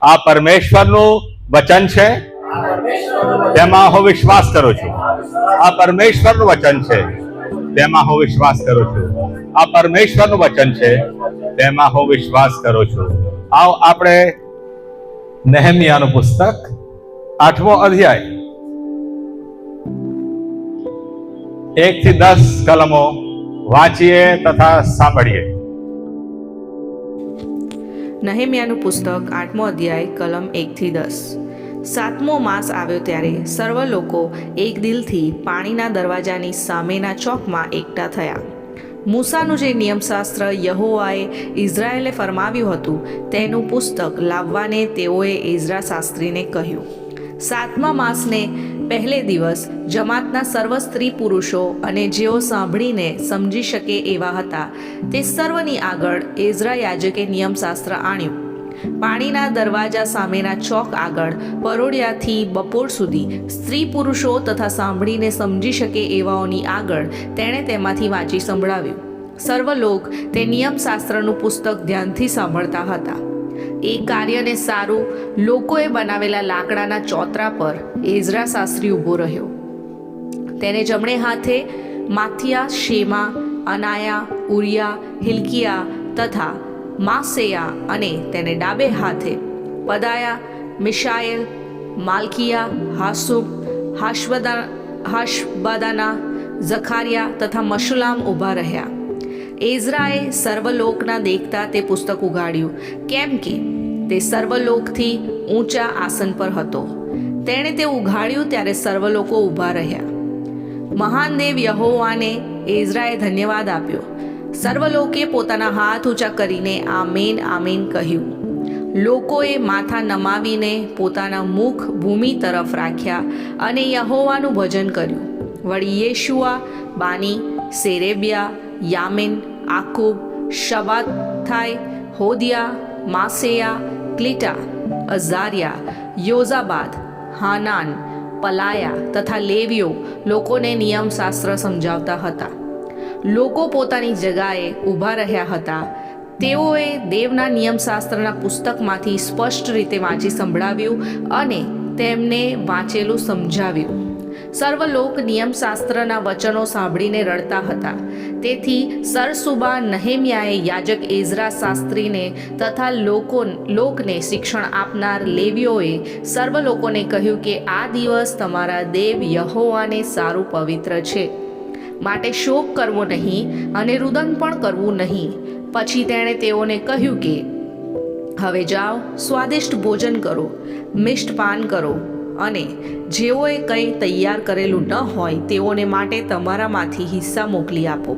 આ પરમેશ્વરનું વચન છે, તેમાં હું વિશ્વાસ કરું છું. આ પરમેશ્વરનું વચન છે, તેમાં હું વિશ્વાસ કરું છું. આ પરમેશ્વરનું વચન છે, તેમાં હું વિશ્વાસ કરું છું. આવો આપણે નેહમ્યાનું પુસ્તક 8મો અધ્યાય 1 થી 10 કલમો વાંચીએ તથા સાંભળીએ. નહેમ્યાનું પુસ્તક 8મો અધ્યાય કલમ 1 થી 10. 7મો માસ આવ્યો ત્યારે સર્વ લોકો એક દિલથી પાણીના દરવાજાની સામેના ચોકમાં એકઠા થયા. મૂસાનું જે નિયમશાસ્ત્ર યહોવાએ ઇઝરાયેલે ફરમાવ્યું હતું તેનું પુસ્તક લાવવાને તેઓએ એઝરા શાસ્ત્રીને કહ્યું. 7મા માસને પહેલે દિવસ જમાતના સર્વ સ્ત્રી પુરુષો અને જેઓ સાંભળીને સમજી શકે એવા હતા તે સર્વની આગળ એઝરા યાજકે નિયમશાસ્ત્ર આણ્યું. પાણીના દરવાજા સામેના ચોક આગળ પરોડિયાથી બપોર સુધી સ્ત્રી પુરુષો તથા સાંભળીને સમજી શકે એવાઓની આગળ તેણે તેમાંથી વાંચી સંભળાવ્યું. સર્વ લોક તે નિયમશાસ્ત્રનું પુસ્તક ધ્યાનથી સાંભળતા હતા. એ કાર્યને સારું લોકોએ બનાવેલા લાકડાના ચોતરા પર એઝરા શાસ્ત્રી ઊભો રહ્યો. તેને જમણે હાથે માથિયા, શેમા, અનાયા, ઉરિયા, હિલ્કિયા તથા માસેયા અને તેને ડાબે હાથે પદાયા, મિશાયેલ, માલકિયા, હાસુબ, હાશબદાના, ઝખારિયા તથા મશુલામ ઊભા રહ્યા. એઝરાએ સર્વલોકના દેખતા તે પુસ્તક ઉગાડ્યું, કેમ કે તે સર્વલોકથી ઊંચા આસન પર હતો. તેણે તે ઉઘાડ્યું ત્યારે સર્વલોકો ઊભા રહ્યા. મહાન દેવ યહોવાને એઝરાએ ધન્યવાદ આપ્યો. સર્વલોકે પોતાના હાથ ઊંચા કરીને આમેન આમેન કહ્યું. લોકોએ માથા નમાવીને પોતાના મુખ ભૂમિ તરફ રાખ્યા અને યહોવાનું ભજન કર્યું. વળી યેશુઆ, બાની, સેરેબ્યા, યામિન, આકુબ, શબાથાય, હોદિયા, માસેયા, ક્લિટા, અઝારિયા, યોઝાબાદ, હાનાન, પલાયા તથા લેવીઓ લોકોને નિયમશાસ્ત્ર સમજાવતા હતા. લોકો પોતાની જગાએ ઊભા રહ્યા હતા. તેઓએ દેવના નિયમશાસ્ત્રના પુસ્તકમાંથી સ્પષ્ટ રીતે વાંચી સંભળાવ્યું અને તેમને વાંચેલું સમજાવ્યું. સર્વલોક નિયમશાસ્ત્રના વચનો સાંભળીને રડતા હતા. તેથી સરસુબા નહેમ્યાએ યાજક એઝરા શાસ્ત્રીને તથા લોકને શિક્ષણ આપનાર લેવીઓએ સર્વ લોકોને કહ્યું કે આ દિવસ તમારા દેવ યહોવાને સારું પવિત્ર છે, માટે શોક કરવો નહીં અને રુદન પણ કરવું નહીં. પછી તેણે તેઓને કહ્યું કે હવે જાઓ, સ્વાદિષ્ટ ભોજન કરો, મિષ્ટ પાન કરો અને જેઓએ કંઈ તૈયાર કરેલું ન હોય તેઓને માટે તમારામાંથી હિસ્સા મોકલી આપો,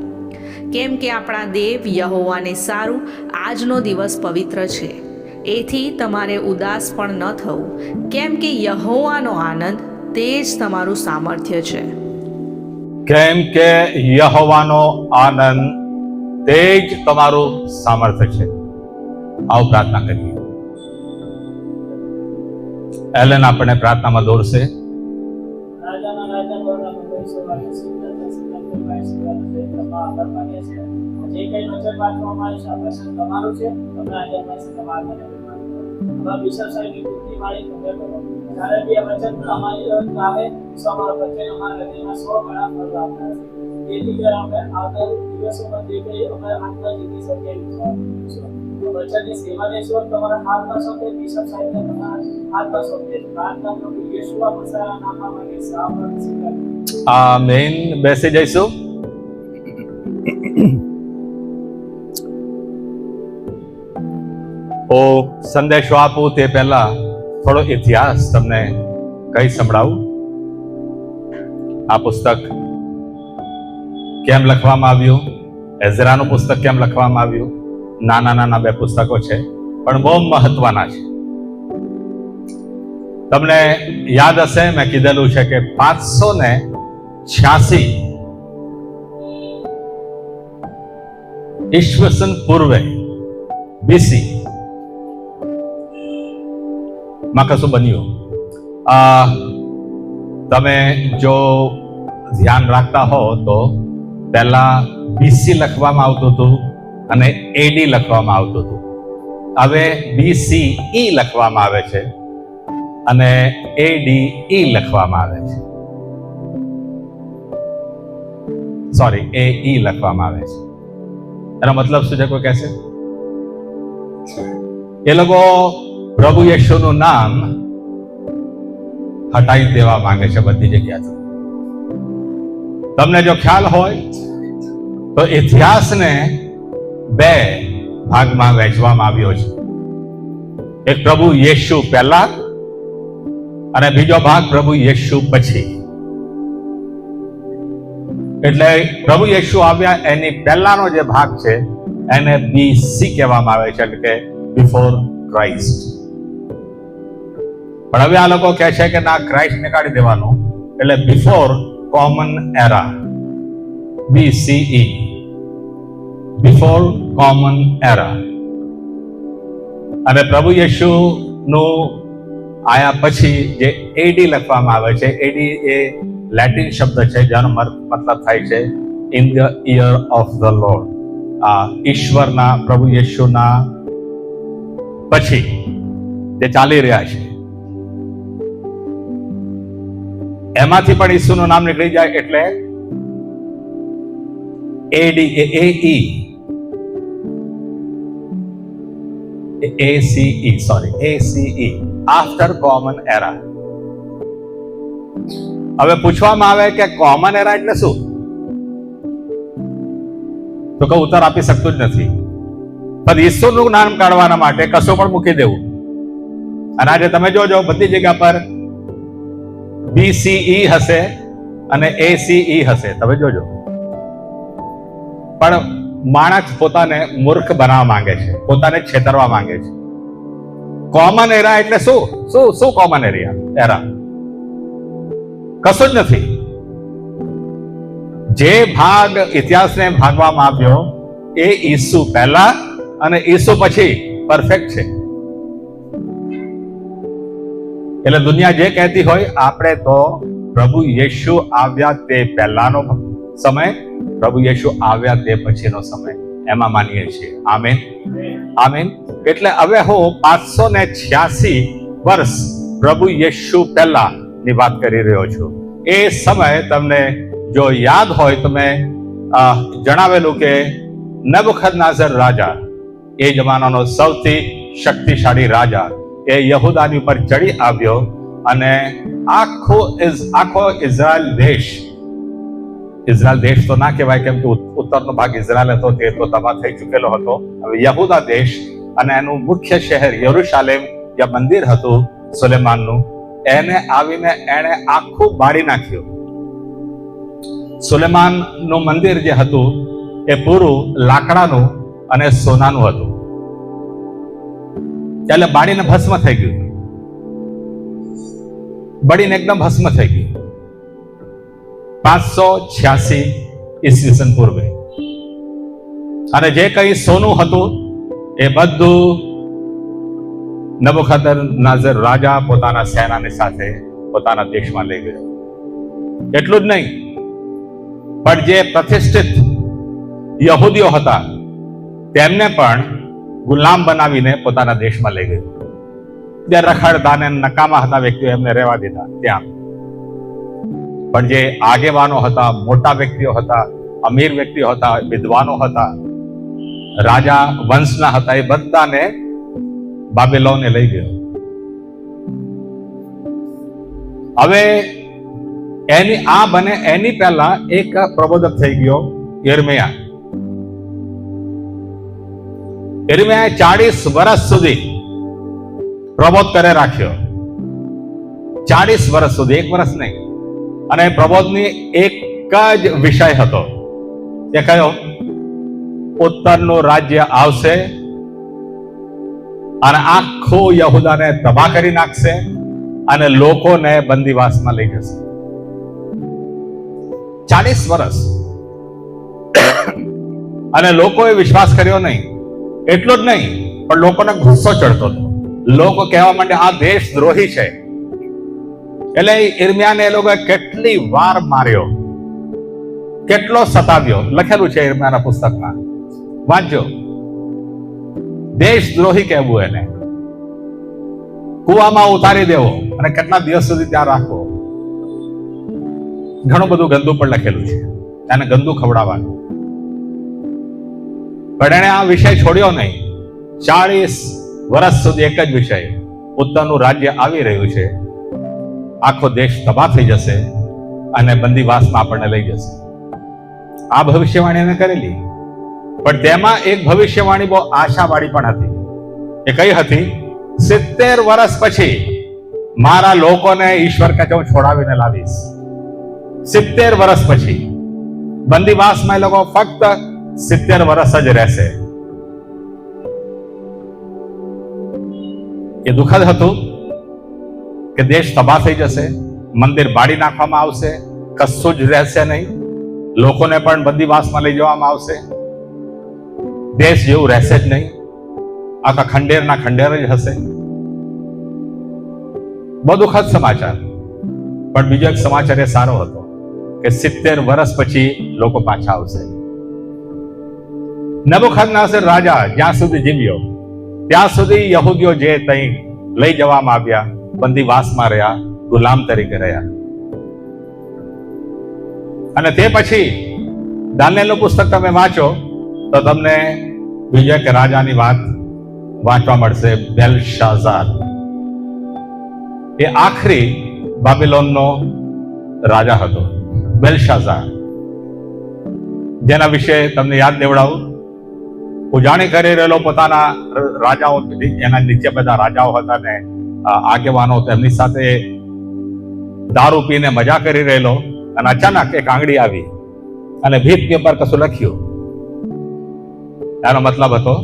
કેમ કે આપણા દેવ યહોવાને સારું આજનો દિવસ પવિત્ર છે. એથી તમારે ઉદાસ પણ ન થવું, કેમ કે યહોવાનો આનંદ તે જ તમારું સામર્થ્ય છે. કેમ કે યહોવાનો આનંદ તે જ તમારું સામર્થ્ય છે. આવો પ્રાર્થના કરીએ. એલેન આપણે પ્રાર્થનામાં દોરશે. વચનની સેવા દેશો તમારા હાથમાં સોંપે, બિશપ સાહેબને તમારા હાથમાં સોંપે. પ્રાર્થના પ્રભુ યેશુઆ મસીહના નામમાં કે સાવરણ સ્વીકાર. આમેન. બેસી જઈશું. સંદેશો આપું તે પહેલા થોડો ઇતિહાસ તમને કહી સંભળાવું. આ પુસ્તક કેમ લખવામાં આવ્યું, એઝરાનું પુસ્તક કેમ લખવામાં આવ્યું. નાના નાના 2 પુસ્તકો છે પણ બહુ મહત્વના છે. તમને યાદ હશે મેં કીધેલું છે કે 586 ઈસવીસન પૂર્વે બીસી માં કશું બન્યું. તમે જો ધ્યાન રાખતા હો તો પહેલા બીસી લખવામાં આવતું હતું અને એડી લખવામાં આવતું હતું. હવે BCE લખવામાં આવે છે અને ADE લખવામાં આવે છે. સોરી, AE લખવામાં આવે છે. એનો મતલબ શું છે? કોઈ કહેશે? એ લોકો પ્રભુ યેશુનું નામ હટાવી દેવા માંગે છે બધી જગ્યાથી. તમને જો ખ્યાલ હોય તો ઇતિહાસને બે ભાગમાં વહેંચવામાં આવ્યો છે. એક પ્રભુ યેશુ પહેલા અને બીજો ભાગ પ્રભુ યેશુ પછી. એટલે પ્રભુ યેશુ આવ્યા એની પહેલાનો જે ભાગ છે એને BC કહેવામાં આવે છે, એટલે કે બિફોર ક્રાઇસ્ટ. પણ હવે આ લોકો કહે છે કે ના, ક્રાઇસ્ટ ને કાઢી દેવાનું, એટલે બિફોર કોમન એરા, BCE, બિફોર કોમન એરા. અને પ્રભુ યેશુ નું આયા પછી જે AD લખવામાં આવે છે, AD એ લેટિન શબ્દ છે જેનો મતલબ થાય છે in the year of the lord. આ ઈશ્વરના, પ્રભુ યેશુના પછી જે ચાલી રહ્યા છે એમાંથી પણ ઈસુનું નામ નીકળી જાય એટલે ACE, આફ્ટર કોમન એરા. હવે પૂછવામાં આવે કે કોમન એરા એટલે શું? તો કોઈ ઉત્તર આપી શકતું જ નથી. પણ ઈસુનું નામ કાઢવાના માટે કશું પણ મૂકી દેવું. અને આજે તમે જોજો બધી જગ્યા પર BCE હશે અને ACE હશે, તમે જોજો. પણ માણસ પોતાને મૂર્ખ બનાવવા માંગે છે, પોતાને છેતરવા માંગે છે. કોમન એરા એટલે શું? શું કોમન એરા? કશું જ નથી. જે ભાગ ઇતિહાસને ભાગવામાં આવ્યો એ ઈસુ પહેલા અને ઈસુ પછી પરફેક્ટ છે. એટલે દુનિયા જે કહેતી હોય, આપણે તો પ્રભુ યેશુ આવ્યા તે પહેલાનો સમય, પ્રભુ યેશુ આવ્યા તે પછીનો સમય એમાં માનીએ છીએ. Amen, amen. એટલે હવે હું 586 વર્ષ પ્રભુ યેશુ પહેલા ની વાત કરી રહ્યો છું. એ સમય તમને જો યાદ હોય તો મેં જણાવેલું કે નબુકદનેઝર રાજા, એ જમાનાનો સૌથી શક્તિશાળી રાજા, એ યહૂદાની ઉપર ચડી આવ્યો અને આખો ઇઝરાયલ દેશ તો ના કહેવાય, કેમ કે ઉત્તરનો ભાગ ઇઝરાયલ હતો તે તો તબાહ થઈ ચૂકેલો હતો. હવે યહૂદા દેશ અને એનું મુખ્ય શહેર યરુશાલેમ, જે મંદિર હતું સુલેમાનનું, એને આવીને એને આખું બાળી નાખ્યું. સુલેમાનનું મંદિર જે હતું એ પૂરું લાકડાનું અને સોનાનું હતું. એટલે બાળીને ભસ્મ થઈ ગયું, બળીને એકદમ ભસ્મ થઈ ગયું. 586 ઈસવીસન પૂર્વે. અને જે કઈ સોનું હતું એ બધું નબુકદનેઝર રાજા પોતાના સેનાની સાથે પોતાના દેશમાં લઈ ગયો. એટલું જ નહીં, પણ જે પ્રતિષ્ઠિત યહૂદીઓ હતા તેમને પણ ગુલામ બનાવીને પોતાના દેશમાં લઈ ગયો. જે રખડતા ને નકામા હતા વ્યક્તિઓ એમને રહેવા દીધા ત્યાં. પણ જે આગેવાનો હતા, મોટા વ્યક્તિઓ હતા, અમીર વ્યક્તિઓ હતા, વિદ્વાનો હતા, રાજા વંશના હતા, એ બધાને બાબેલોને લઈ ગયો. હવે એની પહેલા એક પ્રબોધક થઈ ગયો યિર્મયાહ. યિર્મયાહે 40 વર્ષ સુધી પ્રબોધ કરે રાખ્યો. 40 વર્ષ સુધી, 1 વર્ષ નહીં. અને પ્રબોધની એક જ વિષય હતો, એ કયો? ઉત્તરનું રાજ્ય આવશે અને આખું યહૂદાને તબાહ કરી નાખશે અને લોકોને બંદીવાસમાં લઈ જશે. 40 વર્ષ. અને લોકોએ વિશ્વાસ કર્યો નહીં. એટલું જ નહીં, પણ લોકોને ગુસ્સો ચડતો હતો. લોકો કહેવા માંડે આ દેશ દ્રોહી છે. એટલે યિર્મયાહને એ લોકોએ કેટલી વાર માર્યો, કેટલો સતાવ્યો. લખેલું છે યિર્મયાહના પુસ્તકમાં, વાંચજો. દેશદ્રોહી કહેવું એને, કુવામાં ઉતારી દેવો અને કેટલા દિવસ સુધી ત્યાં રાખવો. ઘણું બધું ગંદુ પણ લખેલું છે, એને ગંદુ ખવડાવવાનું. પણ એને આ વિષય છોડ્યો નહીં. 40 વર્ષ સુધી એક જ વિષય, ઉત્તરનું રાજ્ય આવી રહ્યું છે, આખો દેશ તબાહ થઈ જશે અને બંદીવાસમાં આપણને લઈ જશે. આ ભવિષ્યવાણી એને કરેલી. પણ તેમાં એક ભવિષ્યવાણી બહુ આશાવાળી પણ હતી. એ કઈ હતી? 70 વર્ષ પછી મારા લોકોને ઈશ્વર કહે હું છોડાવીને લાવીશ. 70 વર્ષ પછી બંદીવાસમાં એ લોકો ફક્ત 70 વર્ષ જ રહેશે. એ દુઃખદ હતું કે દેશ તબાહ થઈ જશે, મંદિર બાળી નાખવામાં આવશે, કશું જ રહેશે નહીં, લોકોને પણ બંદીવાસમાં લઈ જવામાં આવશે, દેશ જેવું રહેશે જ નહીં, આખા ખંડેરના ખંડેર જ હશે. બહુ દુઃખદ સમાચાર. પણ બીજો એક સમાચાર એ સારો હતો કે 70 વર્ષ પછી લોકો પાછા આવશે. નેબુકદનેસર રાજા જ્યાં સુધી જીવ્યો ત્યાં સુધી યહૂદીઓ જે તઈ લઈ જવામાં આવ્યા, બંદીવાસમાં રહ્યા, ગુલામ તરીકે રહ્યા. અને તે પછી દાનિયેલનું પુસ્તક તમે વાંચો તો તમને બીજો એક રાજાની વાત વાંચવા મળશે, બેલશાઝાર. એ આખરી બાબિલોનનો રાજા હતો, બેલશાઝાર, જેના વિશે તમને યાદ દેવડાવું. ઉજાણી કરી રહેલો પોતાના રાજાઓ, એના નીચે બધા રાજાઓ હતા ને આગેવાનો, તેમની સાથે દારૂ પીને મજા કરી રહેલો. અને અચાનક એક આંગળી આવી અને ભીતની ઉપર કશું લખ્યું. એનો મતલબ હતો,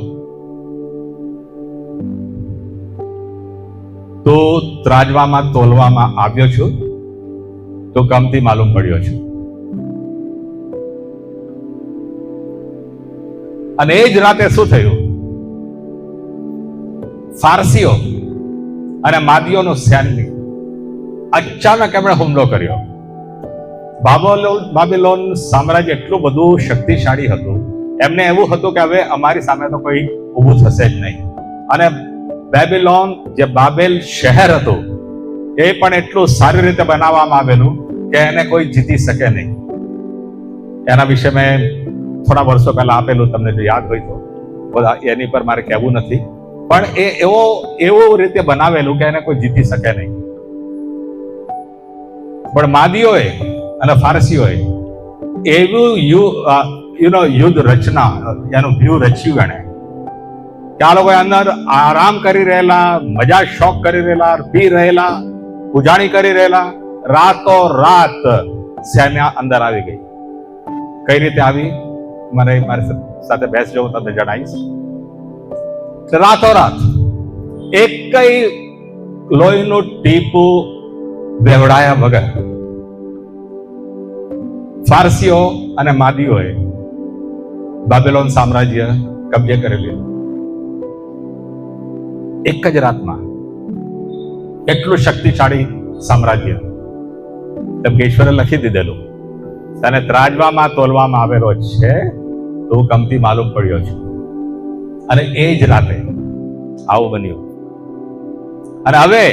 તું ત્રાજવામાં તોલવામાં આવ્યો છું, તો કમથી માલુમ પડ્યો છું. અને એ જ રાતે શું થયું? ફારસીઓ અને માદીઓનું સૈન્ય અચાનક એમણે હુમલો કર્યો. બાબિલોન સામ્રાજ્ય એટલું બધું શક્તિશાળી હતું, એમને એવું હતું કે હવે અમારી સામે તો કોઈ ઊભું થશે જ નહીં. અને બેબિલોન, જે બાબેલ શહેર હતું, એ પણ એટલું સારી રીતે બનાવવામાં આવેલું કે એને કોઈ જીતી શકે નહીં. એના વિશે મેં થોડા વર્ષો પહેલા આપેલું, તમને જો યાદ હોય તો. એની પર મારે કહેવું નથી, પણ એ એવું રીતે બનાવેલું કે એને કોઈ જીતી શકે નહીં. પણ માદીઓએ અને ફારસીઓએ એવું યુદ્ધ રચના, એનું વ્યૂહ રચ્યું એને કે આ લોકો અંદર આરામ કરી રહેલા, મજા શોખ કરી રહેલા, પી રહેલા, ઉજાણી કરી રહેલા, રાતો રાત સૈન્ય અંદર આવી ગઈ. કઈ રીતે આવી? મારી સાથે બેસજો, હું તમને જણાવીશ. રાતોરાત એક કઈ લોહીનું ટીપું બેવડાયા વગર ફારસીઓ અને માદીઓએ બાબિલોન સામ્રાજ્ય કબજે કરી લીધું. એક જ રાતમાં એટલું શક્તિશાળી સામ્રાજ્ય. તેમ કે ઈશ્વરે લખી દીધેલું, તને ત્રાજવામાં તોલવામાં આવેલો છે, તો કમથી માલુમ પડ્યો છે. અને એ જ રાતે આવું બન્યું. અને હવે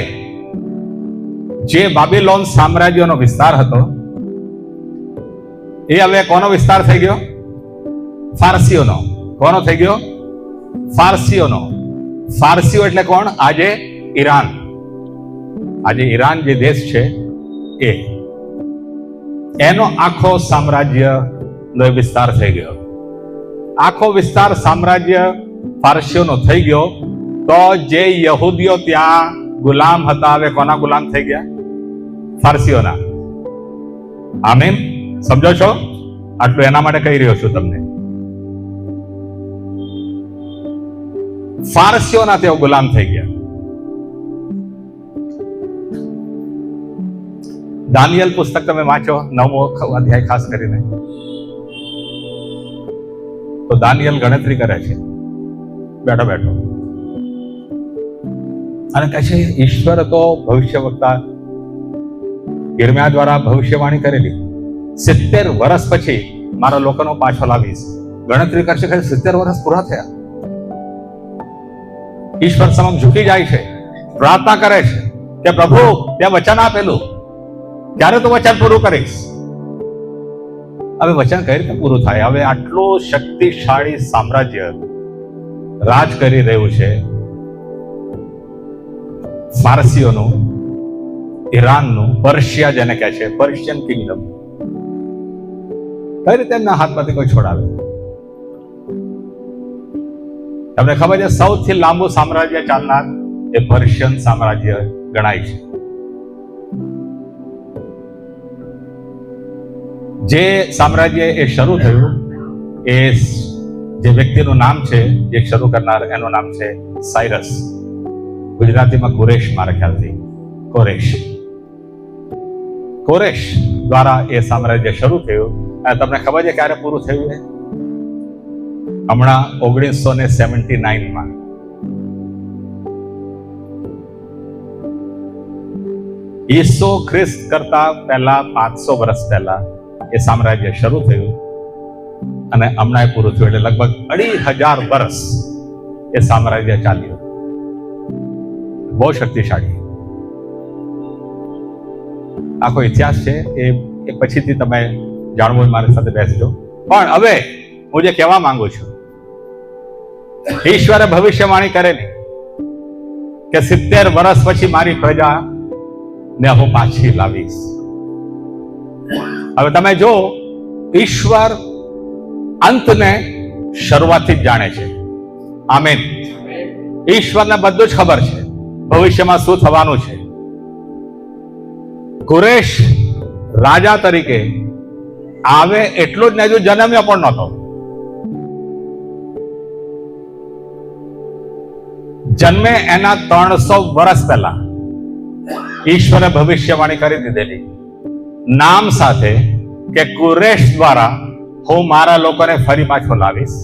જે બાબિલોન સામ્રાજ્યનો વિસ્તાર હતો, એ હવે કોનો વિસ્તાર થઈ ગયો? ફારસીઓનો. કોનો થઈ ગયો? ફારસીઓનો. ફારસીઓ એટલે કોણ? આજે ઈરાન. આજે ઈરાન જે દેશ છે એ, એનો આખો સામ્રાજ્ય નો વિસ્તાર થઈ ગયો. આખો વિસ્તાર સામ્રાજ્ય ફારસીઓનો થઈ ગયો. તો જે યહૂદીઓ ત્યાં ગુલામ હતા, હવે કોના ગુલામ થઈ ગયા? ફારસીઓના. આમીન? સમજો છો? આટલું એના માટે કહી રહ્યો છું તમને. ફારસીઓના તેઓ ગુલામ થઈ ગયા. દાનિયેલ પુસ્તક તમે વાંચો, 9મો અધ્યાય ખાસ કરીને, તો દાનિયેલ ગણતરી કરે છે બેઠો બેઠો અને કહે છે, ઈશ્વર તો ભવિષ્ય વક્તા યિર્મયાહ દ્વારા ભવિષ્યવાણી કરેલી, 70 વર્ષ પછી મારા લોકોનો પાછો લાવીશ. ગણતરી કરશે કે 70 વર્ષ પૂરા થયા. ઈશ્વર સમક્ષ ઝૂકી જાય છે, પ્રાર્થના કરે છે કે પ્રભુ તે વચન આપેલું, ક્યારે તું વચન પૂરું કરીશ? હવે વચન કઈ રીતે પૂરું થાય? હવે આટલું શક્તિશાળી સામ્રાજ્ય રાજ કરી રહ્યું છે, ફારસીઓનું, ઈરાનનું, પર્શિયા જેને કહે છે, પર્શિયન કિંગડમ. કઈ રીતે એમના હાથમાંથી કોઈ છોડાવે? તમને ખબર છે સૌથી લાંબુ સામ્રાજ્ય ચાલનાર એ પર્શિયન સામ્રાજ્ય ગણાય છે. જે સામ્રાજ્ય એ શરૂ થયું, એ જે વ્યક્તિનું નામ છે, જે શરૂ કરનાર, એનું નામ છે સાયરસ. ગુજરાતીમાં કુરેશ, મારા ખ્યાલથી કોરેશ. કોરેશ દ્વારા એ સામ્રાજ્ય શરૂ થયું. અને તમને ખબર છે ક્યારે પૂરું થયું? હમણાં 1979માં. ઈસુ ખ્રિસ્ત કરતા પહેલા 500 વર્ષ પહેલા એ સામ્રાજ્ય શરૂ થયું અને હમણાં એ પૂરું થયું. એટલે લગભગ 2500 વર્ષ એ સામ્રાજ્ય ચાલ્યું. બહુ શક્તિશાળી આખો ઇતિહાસ છે. એ પછીથી તમે જાણવું હોય મારી સાથે બેસજો. પણ હવે હું જે કહેવા માંગુ છું, ઈશ્વરે ભવિષ્યવાણી કરેલી કે 70 વર્ષ પછી મારી પ્રજા ને હું પાછી લાવીશ. હવે તમે જો, ઈશ્વર અંતને શરૂઆતથી જ જાણે છે. આમીન. ઈશ્વરને બધું જ ખબર છે ભવિષ્યમાં શું થવાનું છે. કુરેશ રાજા તરીકે આવે એટલું જ ને, હજુ જન્મ્યો પણ નહોતો. જન્મે એના 300 વર્ષ પહેલા ઈશ્વરે ભવિષ્યવાણી કરી દીધેલી, નામ સાથે, કે કુરેશ દ્વારા હું મારા લોકોને ફરી પાછો લાવીશ,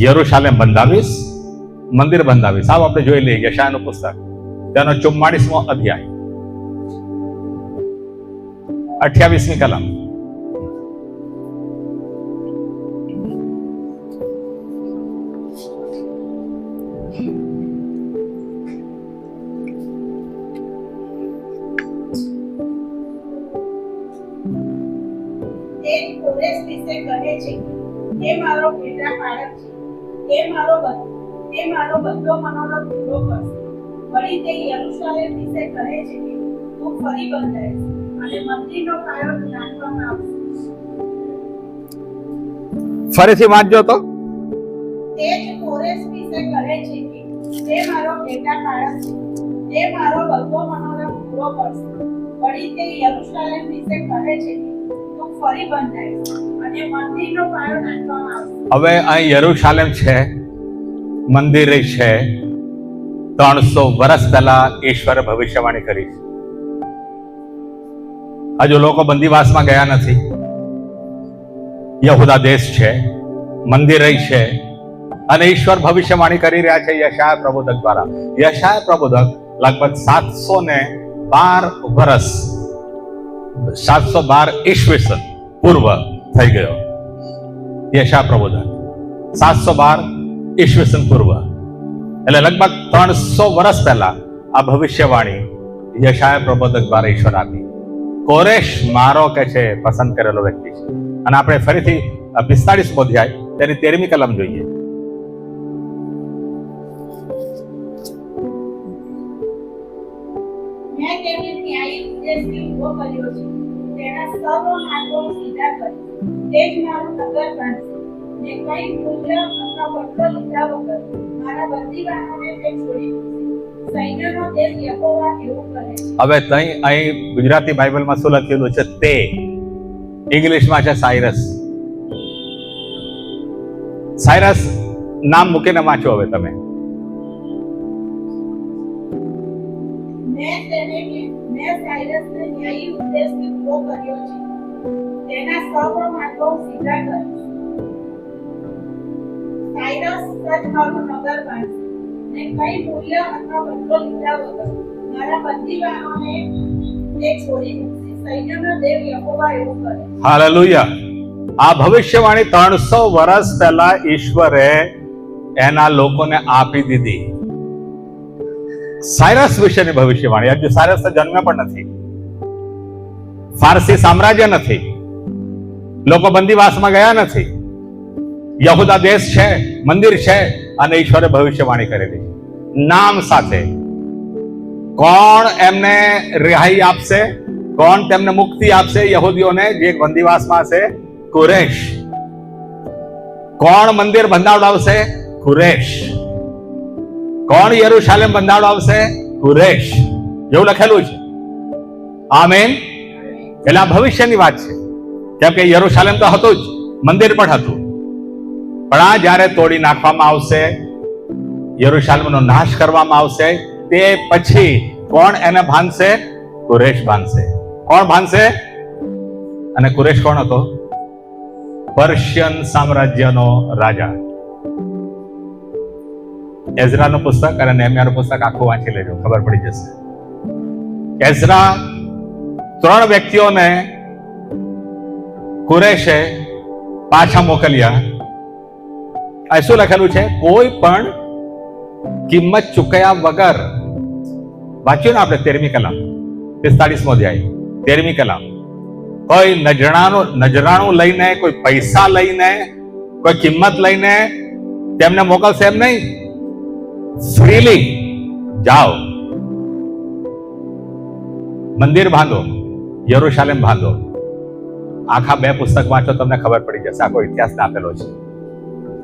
યરુશાલેમ બંધાવીશ, મંદિર બંધાવીશ. આવો આપણે જોઈ લઈએ યશાયાનું પુસ્તક, તેનો 44મો અધ્યાય, 28મી કલમ. કોરેશ વિશે કહે છે કે એ મારો પેટા પાડક છે, એ મારો બધો મનોરથ પૂરો કરશે. વળી તે યરુશાલેમ વિશે કહે છે કે તું ફરી બંધાઈશ અને મંદિરનો પાયો નાખવામાં આવશે. ફરીથી વાંચજો તો. તે જ કોરેશ વિશે કહે છે કે તે મારો પેટા પાડક છે, એ મારો બધો મનોરથ પૂરો કરશે. વળી તે યરુશાલેમ વિશે કહે છે કે તું ફરી બંધાઈશ અને મંદિરનો પાયો નાખવામાં આવશે. હવે અહીં યરુશાલેમ છે, મંદિર છે. 300 વર્ષ પહેલા ઈશ્વરે ભવિષ્યવાણી કરી છે. હજુ લોકો બંદીવાસમાં ગયા નથી. યહૂદા દેશ છે, મંદિર છે, અને ઈશ્વર ભવિષ્યવાણી કરી રહ્યા છે યશાયા પ્રબોધક દ્વારા. યશાયા પ્રબોધક લગભગ 712 વર્ષ, 712 ઈસવીસન પૂર્વ થઈ ગયો. યશાયા પ્રબોધક 712 ઈસવીસન પૂર્વ, એટલે લગભગ 300 વર્ષ પહેલા આ ભવિષ્યવાણી યશાયા પ્રબોધક દ્વારા ઈશ્વર આપી. કોરેશ મારો કે છે પસંદ કરેલો વ્યક્તિ છે. અને આપણે ફરીથી 45મો અધ્યાય તેની 13મી કલમ જોઈએ. મેં તેને ન્યાયી ઉદ્દેશથી ઊભો કર્યો છે, તેના સર્વ માર્ગો સીધા કરી. તે જ મારું નગર બાંધશે, ને કંઈ મૂલ્ય અથવા બદલો લીધા વગર મારા બંદીવાનોને તે છોડી મૂકશે. સૈન્યનો દેવ યહોવા એવું કહે છે. હવે અહીં ગુજરાતી બાઇબલમાં શું લખેલું છે? તે. ઇંગ્લિશમાં છે સાયરસ. સાયરસ નામ મૂકીને વાંચો હવે તમે. મેં સાયરસને ન્યાયી ઉદ્દેશથી ઊભો કર્યો છે, તેના સર્વ માર્ગો સીધા કરીશ. સાયરસ સજ મારું નગર બાંધશે, ને કંઈ મૂલ્ય અથવા બદલો લીધા વગર મારા બંદીવાનોને તે છોડી મૂકશે. સૈન્યનો દેવ યહોવા એવું કહે છે. હાલેલુયા. આ ભવિષ્યવાણી 300 વર્ષ પહેલા ઈશ્વરે એના લોકોને આપી દીધી. સાયરસ વિશેની ભવિષ્યવાણી. હજુ સાયરસ તો જન્મ્યો પણ નથી. ફારસી સામ્રાજ્ય નથી. લોકો બંદીવાસમાં ગયા નથી. યહૂદા દેશ છે, મંદિર છે, અને ઈશ્વરે ભવિષ્યવાણી કરેલી નામ સાથે. કોણ એમને રિહાઈ આપશે? કોણ તેમને મુક્તિ આપશે? યહૂદીઓને જે બંદીવાસમાં હશે, કુરેશ. કોણ મંદિર બંધાવડાવશે? કુરેશ. કોણ યરૂશાલેમ બંધાવડાવશે? કુરેશ. એવું લખેલું છે. આમેન. એટલે આ ભવિષ્યની વાત છે. કેમ કે યરૂશાલેમ તો હતું જ, મંદિર પણ હતું, પણ આ જ્યારે તોડી નાખવામાં આવશે, યરૂશાલેમનો નાશ કરવામાં આવશે, તે પછી કોણ એને બાંધશે? કુરેશ બાંધશે. કોણ બાંધશે? અને કુરેશ કોણ હતો? પર્શિયન સામ્રાજ્યનો રાજા. એઝરાનું પુસ્તક અને નેહમ્યાનું પુસ્તક આખું વાંચી લેજો, ખબર પડી જશે. એઝરા 3 વ્યક્તિઓને કુરેશે પાછા મોકલ્યા. આ શું લખેલું છે? કોઈ પણ કિંમત ચૂકવ્યા વગર. વાંચ્યું ને આપણે 13મી કલમ, 45મો અધ્યાય, 13મી કલમ. કોઈ નજરાણું લઈને, કોઈ પૈસા લઈને, કોઈ કિંમત લઈને તેમને મોકલશે એમ નહીં. ફ્રીલી જાઓ, મંદિર બાંધો, યરૂશાલેમ બાંધો. આખા 2 પુસ્તક વાંચો, તમને ખબર પડી જશે. આખો ઇતિહાસ આપેલો છે.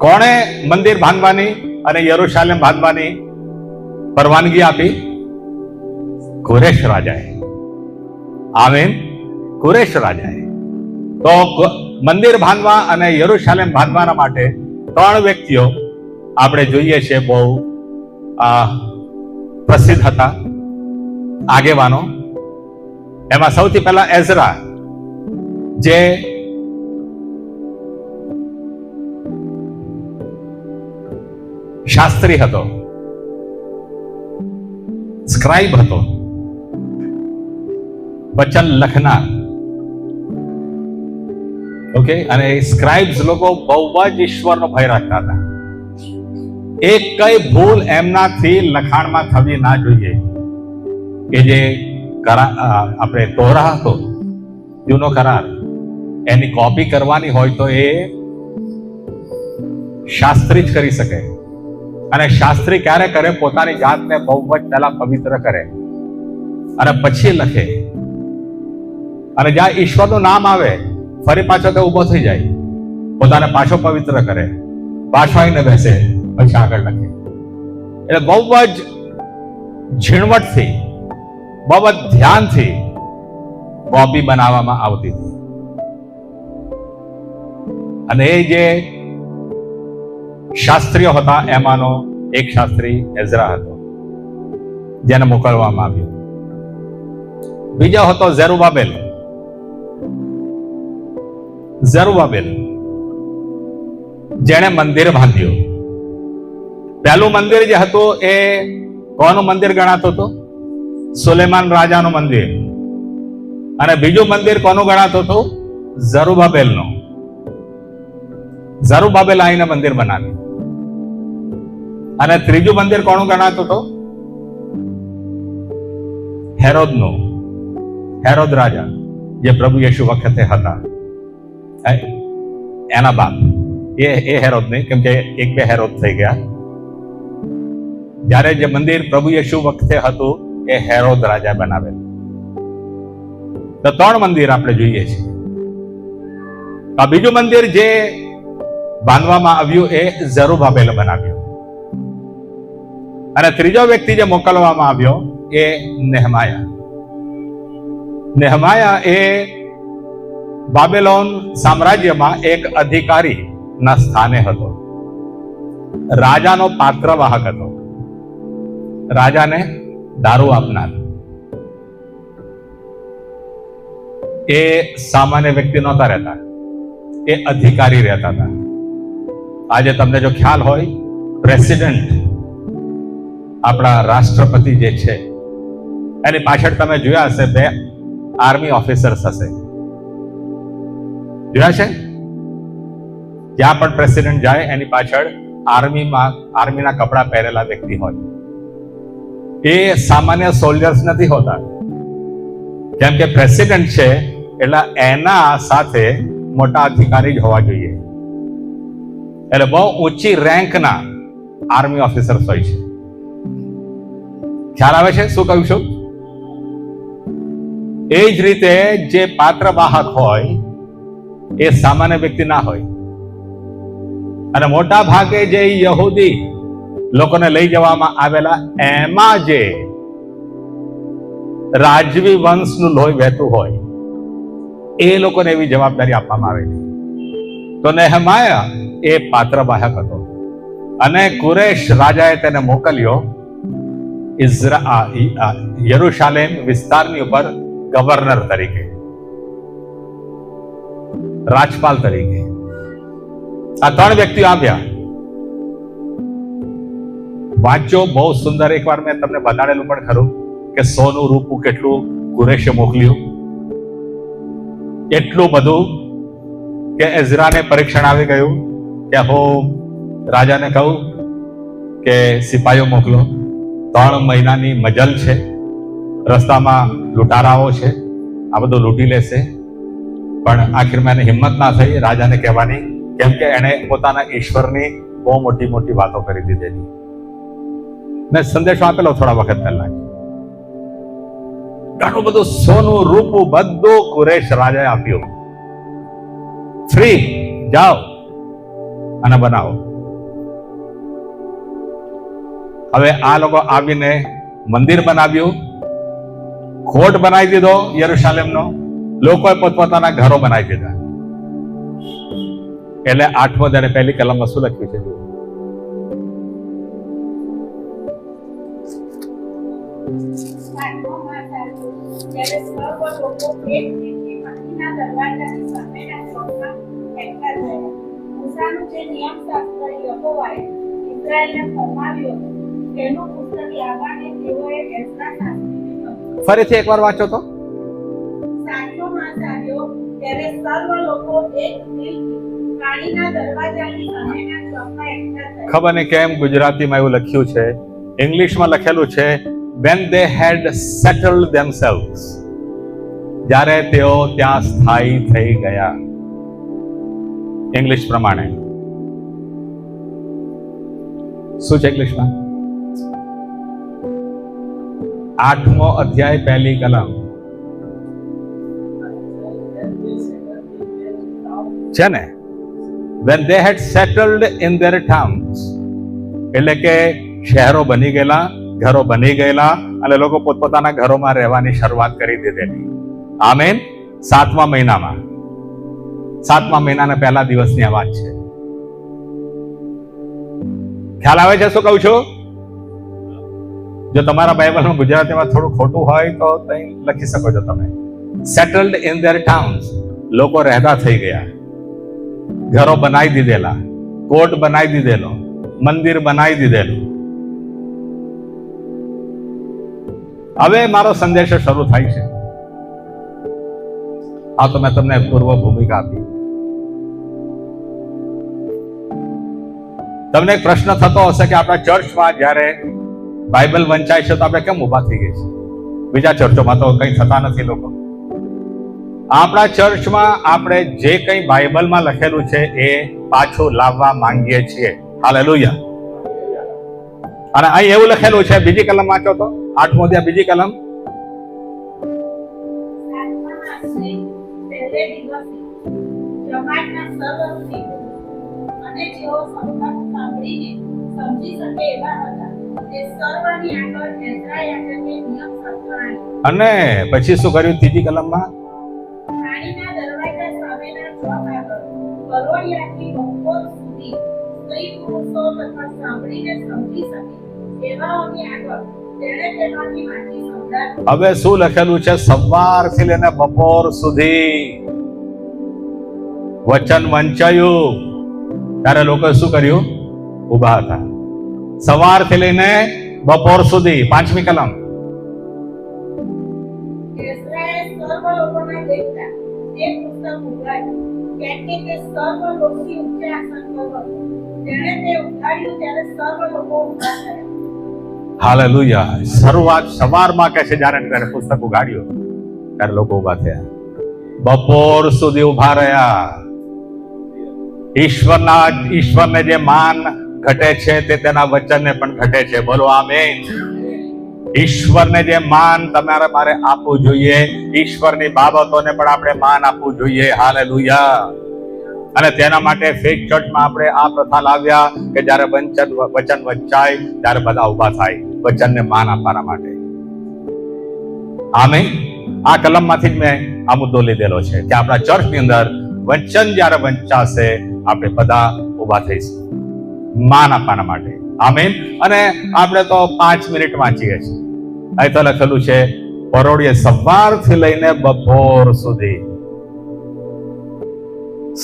કોણે મંદિર બાંધવાની અને યરૂશાલેમ બાંધવાની પરવાનગી આપી? કુરેશ રાજાએ. આમીન. કુરેશ રાજાએ. તો મંદિર બાંધવા અને યરૂશાલેમ બાંધવાના માટે 3 વ્યક્તિઓ આપણે જોઈએ છે, બહુ પ્રસિદ્ધ હતા, આગેવાનો. એમાં સૌથી પહેલા એઝરા, જે શાસ્ત્રી હતો, સ્ક્રાઇબ હતો, વચન લખનાર. ઓકે. અને સ્ક્રાઇબ્સ લોકો બહુ જ ઈશ્વરનો ભય રાખતા હતા. એક કઈ ભૂલ એમનાથી લખાણમાં થવી ના જોઈએ. કે જે આપણે તોરા હતો, જૂનો કરાર, એની કોપી કરવાની હોય તો એ શાસ્ત્રી જ કરી શકે. અને શાસ્ત્રી ક્યારે કરે? પોતાની જાતને બહુ જ પહેલા પવિત્ર કરે અને પછી લખે. અને જ્યાં ઈશ્વરનું નામ આવે, ફરી પાછો તે ઉભો થઈ જાય, પોતાને પાછો પવિત્ર કરે, પાછો આવીને બેસે, પછી આગળ લખે. એટલે બહુ જ ઝીણવટથી, બહુ જ ધ્યાનથી કોપી બનાવવામાં આવતી હતી. અને એ જે શાસ્ત્રીઓ હતા, એમાંનો એક શાસ્ત્રી એઝરા હતો, જેને મોકલવામાં આવ્યો. બીજો હતો ઝેરુબાબેલ. ઝેરુબાબેલ, જેણે મંદિર બાંધ્યું. પહેલું મંદિર જે હતું એ કોનું મંદિર ગણાતું હતું? સુલેમાન રાજાનું મંદિર. અને બીજું મંદિર કોનું ગણાતું હતું? ઝરુબાબેલનું. ઝરુબાબેલ આવીને મંદિર બનાવ્યું. અને ત્રીજું મંદિર કોનું ગણાતું હતું? હેરોદનું. હેરોદ રાજા, જે પ્રભુ યેશુ વખતે હતા, એના બાપ. એ હેરોદ નહીં, કેમ કે 1-2 હેરોદ થઈ ગયા. જ્યારે જે મંદિર પ્રભુ યેશુ વખતે હતું, એ હેરોદ રાજા બનાવેલું. તો 3 મંદિર આપણે જોઈએ છીએ. આ બીજું મંદિર જે બાંધવામાં આવ્યું એ ઝરુબાબેલ બનાવ્યું. અને ત્રીજો વ્યક્તિ જે મોકલવામાં આવ્યો એ નેહમાયા. નેહમાયા એ બાબેલોન સામ્રાજ્યમાં એક અધિકારી ના સ્થાને હતો. રાજાનો પાત્રવાહક હતો, રાજાને દારૂ આપનાર. એ સામાન્ય વ્યક્તિ નહોતા રહેતા, એ અધિકારી રહેતા હતા. આજે તમને જો ખ્યાલ હોય, પ્રેસિડેન્ટ, આપણા રાષ્ટ્રપતિ જે છે, એની પાછળ તમે જોયા હશે 2 આર્મી ઓફિસર્સ હશે. જોયા છે? જ્યાં પણ પ્રેસિડેન્ટ જાય એની પાછળ આર્મીના કપડા પહેરેલા વ્યક્તિ હોય. એ સામાન્ય સોલ્જર્સ નથી હોતા, કેમ કે પ્રેસિડેન્ટ છે એટલે એના સાથે મોટા અધિકારી જ હોવા જોઈએ. એટલે બહુ ઊંચી રેન્કના આર્મી ઓફિસર્સ હોય છે. ખ્યાલ આવે છે શું કહું છું? એ જ રીતે જે પાત્રવાહક હોય એ સામાન્ય વ્યક્તિ ના હોય. અને મોટા ભાગે જે યહૂદી લોકોને લઈ જવામાં આવેલા એમાં જે રાજવી વંશનું લોહી વહેતું હોય એ લોકોને એવી જવાબદારી આપવામાં આવેલી. તો નેહમાયા એ પાત્રવાહક હતો અને કુરેશ રાજાએ તેને મોકલ્યો યરુશાલેમ વિસ્તારની ઉપર ગવર્નર તરીકે, રાજપાલ તરીકે. આ 3 વ્યક્તિઓ આવ્યા. વાંચો, બહુ સુંદર. એકવાર મેં તમને બતાડેલું પણ ખરું કે સોનું રૂપું કેટલું કુરેશે મોકલ્યું. એટલું બધું કે એઝરાને પરીક્ષણ આવી ગયું કે હું રાજાને કહું કે સિપાહીઓ મોકલો, 3 મહિનાની મજલ છે, રસ્તામાં લૂંટારાઓ છે, આ બધું લૂંટી લેશે. પણ આખીરમાં એને હિંમત ના થઈ રાજાને કહેવાની, કેમ કે એણે પોતાના ઈશ્વરની બહુ મોટી મોટી વાતો કરી દીધેલી. મેં સંદેશો આપેલો થોડા વખત પહેલા. ઘણું બધું સોનું રૂપું બધું કુરેશ રાજાએ આપ્યું. ફ્રી, જાઓ અને બનાવો. હવે આ લોકો આવીને મંદિર બનાવ્યું, કોટ બનાવી દીધો યરુશાલેમનો, લોકોએ પોતપોતાના ઘરો બનાવી દીધા. એટલે 8મો અધ્યાય પહેલી કલમમાં શું લખ્યું છે? જ્યારે સર્વ લોકો એક દીકરી પત્નીના દરવાજાની સામેના ચોકમાં એકઠા થયા. મૂસાનું જે નિયમશાસ્ત્ર યહોવાએ ઇસ્રાએલને ફરમાવ્યું હતું તેનું પુસ્તક લાવવાને તેઓએ એઝરા શાસ્ત્રીને કહ્યું. ફરીથી એકવાર વાંચો તો. 7મો માસ આવ્યો ત્યારે સર્વ લોકો એક દિલથી પાણીના દરવાજાની સામેના ચોકમાં એકઠા થયા. ખબર નહીં કેમ ગુજરાતીમાં એવું લખ્યું છે, ઇંગ્લિશમાં લખેલું છે when they had settled themselves, જ્યારે તેઓ ત્યાં સ્થાયી થઈ ગયા. ઇંગ્લિશ પ્રમાણે શું છે ઇંગ્લિશમાં? 8મો અધ્યાય પહેલી કલમ છે ને. when they had settled in their towns, એટલે કે શહેરો બની ગયેલા, ઘરો બની ગયેલા અને લોકો પોતપોતાના ઘરોમાં રહેવાની શરૂઆત કરી દીધેલી. આમેન. 7મા મહિનામાં, 7મા મહિનાના પહેલા દિવસની આ વાત છે. ખ્યાલ આવે છે શું કહું છું? જો તમારા બાઇબલમાં ગુજરાતીમાં થોડું ખોટું હોય તો લખી શકો છો તમે. સેટલડ ઇન ધેર ટાઉન્સ, લોકો રહેતા થઈ ગયા, ઘરો બનાવી દીધેલા, કોટ બનાવી દીધેલો, મંદિર બનાવી દીધેલું. હવે મારો સંદેશો શરૂ થાય છે. આ તો મેં તમને પૂર્વ ભૂમિકા આપી. તમને એક પ્રશ્ન થતો હશે કે આપણા ચર્ચમાં જ્યારે બાઇબલ વંચાય છે તો આપણે કેમ ઊભા થઈ ગઈ છે? બીજા ચર્ચોમાં તો કંઈ થતા નથી લોકો. આપણા ચર્ચમાં આપણે જે કંઈ બાઇબલમાં લખેલું છે એ પાછું લાવવા માંગીએ છીએ. હાલેલુયા. અને અહીં એવું લખેલું છે, બીજી કલમ વાંચો તો, 8મો અધ્યાય બીજી કલમ. 7મા માસને પહેલે દિવસે જમાતના સર્વ સ્ત્રીઓ અને જેઓ સંવાદ સાંભળીને સમજી શકે એવા હતા તે સર્વની આગળ એઝરા યાજકે નિયમશાસ્ત્ર આપ્યું. અને પછી શું કર્યું? ત્રીજી કલમમાં પાણીના દરવાજા સામેના ચોક આગળ કરોડિયાથી બપોર સુધી સ્ત્રી પુરુષો તથા સાંભળીને સમજી શકે એવાઓની આગળ તેણે તેમાંથી વાંચી સંભળાવ્યું. હવે શું લખેલું છે? સવારથી લઈને બપોર સુધી વચન વંચાયું. ત્યારે લોકો શું કર્યું? ઉભા હતા. સવારથી લઈને બપોર સુધી. 5મી કલમ. એઝરાએ સર્વ લોકોને દેખતા તે પુસ્તક ઉઘાડ્યું કેમ કે તે સર્વ લોકથી ઊંચે આસન પર હતો. તેણે તે ઉઠાડ્યું ત્યારે સર્વ લોકો ઊભા થયા. હાલેલુયા. શરૂઆત સવારમાં કહે છે, જ્યારે તેને પુસ્તક ઉગાડ્યું ત્યારે લોકો ઉભા થયા. બપોર સુધી ઉભા રહ્યા. ઈશ્વરને જે માન ઘટે છે તે તેના વચનને પણ ઘટે છે. બોલો આમેન. ઈશ્વરને જે માન તમારે મારે આપવું જોઈએ, ઈશ્વરની બાબતોને પણ આપણે માન આપવું જોઈએ. હાલેલુયા. અને તેના માટે ફેક ચર્ચમાં આપણે આ પ્રથા લાવ્યા કે જ્યારે વચન વંચાય ત્યારે બધા ઉભા થાય વચનને માન આપવાના માટે. આમેન. આ કલમમાંથી જ મેં આ મુદ્દો લીધેલો છે કે આપણા ચર્ચની અંદર વચન જ્યારે વંચાશે આપણે બધા ઉભા થઈશું માન આપવાના માટે. આમેન. અને આપણે તો 5 મિનિટ વાંચીએ છીએ. અહીં તો લખેલું છે પરોળીએ સવારથી લઈને બપોર સુધી.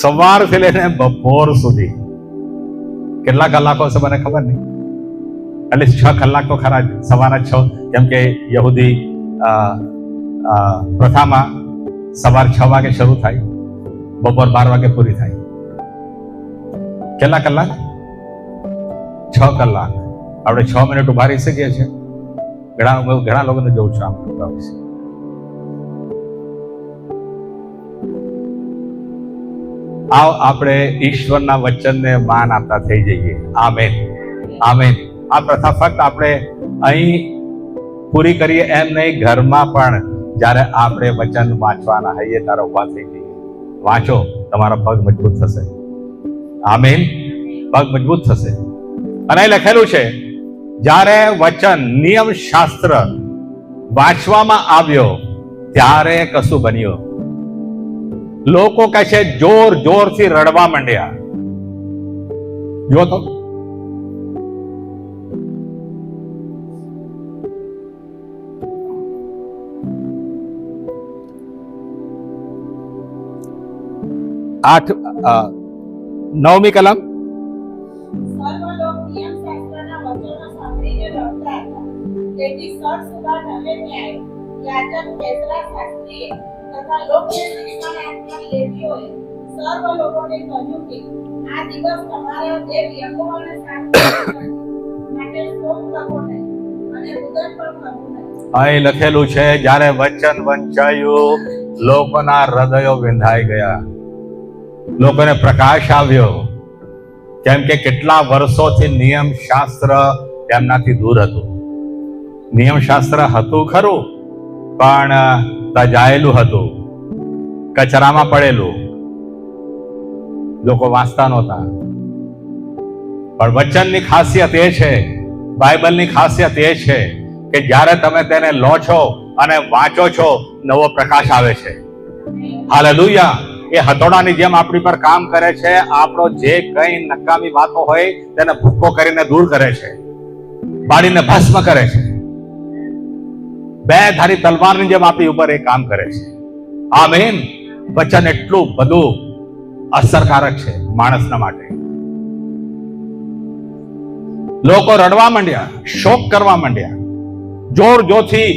સવારથી લઈને બપોર સુધી કેટલા કલાકો છે મને ખબર નહીં. એટલે 6 કલાક તો ખરા જ. સવારના 6, કેમ કે યહૂદી પ્રથામાં સવાર 6 વાગે શરૂ થાય, બપોર 12 વાગે પૂરી થાય. કેટલા કલાક? 6 કલાક. આપણે 6 મિનિટ ઉભા રહી શકીએ છીએ? ઘણા લોકોને જોઉં છું આમ ઉભા હોય છે. આવ આપણે ઈશ્વરના વચનને માન આપતા થઈ જઈએ. આમેન. આમેન. આ પ્રથા ફક્ત આપણે અહીં પૂરી કરીએ એમ નહીં, ઘરમાં પણ જ્યારે આપણે વચન વાંચવાના હોઈએ ત્યારે ઉભા થઈ જઈએ. વાંચો, તમારા પગ મજબૂત થશે. આમેન. પગ મજબૂત થશે. અને લખેલું છે જ્યારે વચન નિયમ શાસ્ત્ર વાંચવામાં આવ્યો ત્યારે કશું બન્યું. લોકો કહે છે જોર જોરથી રડવા માંડ્યા. જો તો નવમી કલમ. સર્વ લોક નિયમ શાસ્ત્રના વચનો સાંભળીને રડતા હતા. તેથી સરસુબા નહમ્યાએ, યાજક એઝરા શાસ્ત્રીએ તથા લોકશિક્ષણ આપનાર લેવીઓએ સર્વ લોકોને કહ્યું કે આ દિવસ તમારા દેવ યહોવાને સાંભળવા માટે શોક કરો નહીં અને રુદન પણ કરવું નહીં. અહીં લખેલું છે જ્યારે વચન વંચાયું લોકોના હૃદયો વિંધાઈ ગયા, લોકોને પ્રકાશ આવ્યો. કેમ કે કેટલા વર્ષોથી નિયમ શાસ્ત્ર તેમનાથી દૂર હતું. નિયમ શાસ્ત્ર હતું ખરું, પણ તજાયેલું હતું, કચરામાં પડેલું. લોકો વાંચતા નહોતા. પણ વચનની ખાસિયત એ છે, બાઇબલની ખાસિયત એ છે કે જ્યારે તમે તેને લો છો અને વાંચો છો, નવો પ્રકાશ આવે છે. હાલેલુયા. એ હથોડાની જેમ આપણી પર કામ કરે છે. આપણો જે કઈ નકામી વાતો હોય તેને ભૂક્કો કરીને દૂર કરે છે, બાળીને ભસ્મ કરે છે. 2 ધારી તલવારની જેમ આપણી ઉપર એ કામ કરે છે. આમેન. વચન એટલું બધું અસરકારક છે માણસના માટે. લોકો રડવા માંડ્યા, શોક કરવા માંડ્યા, જોર જોરથી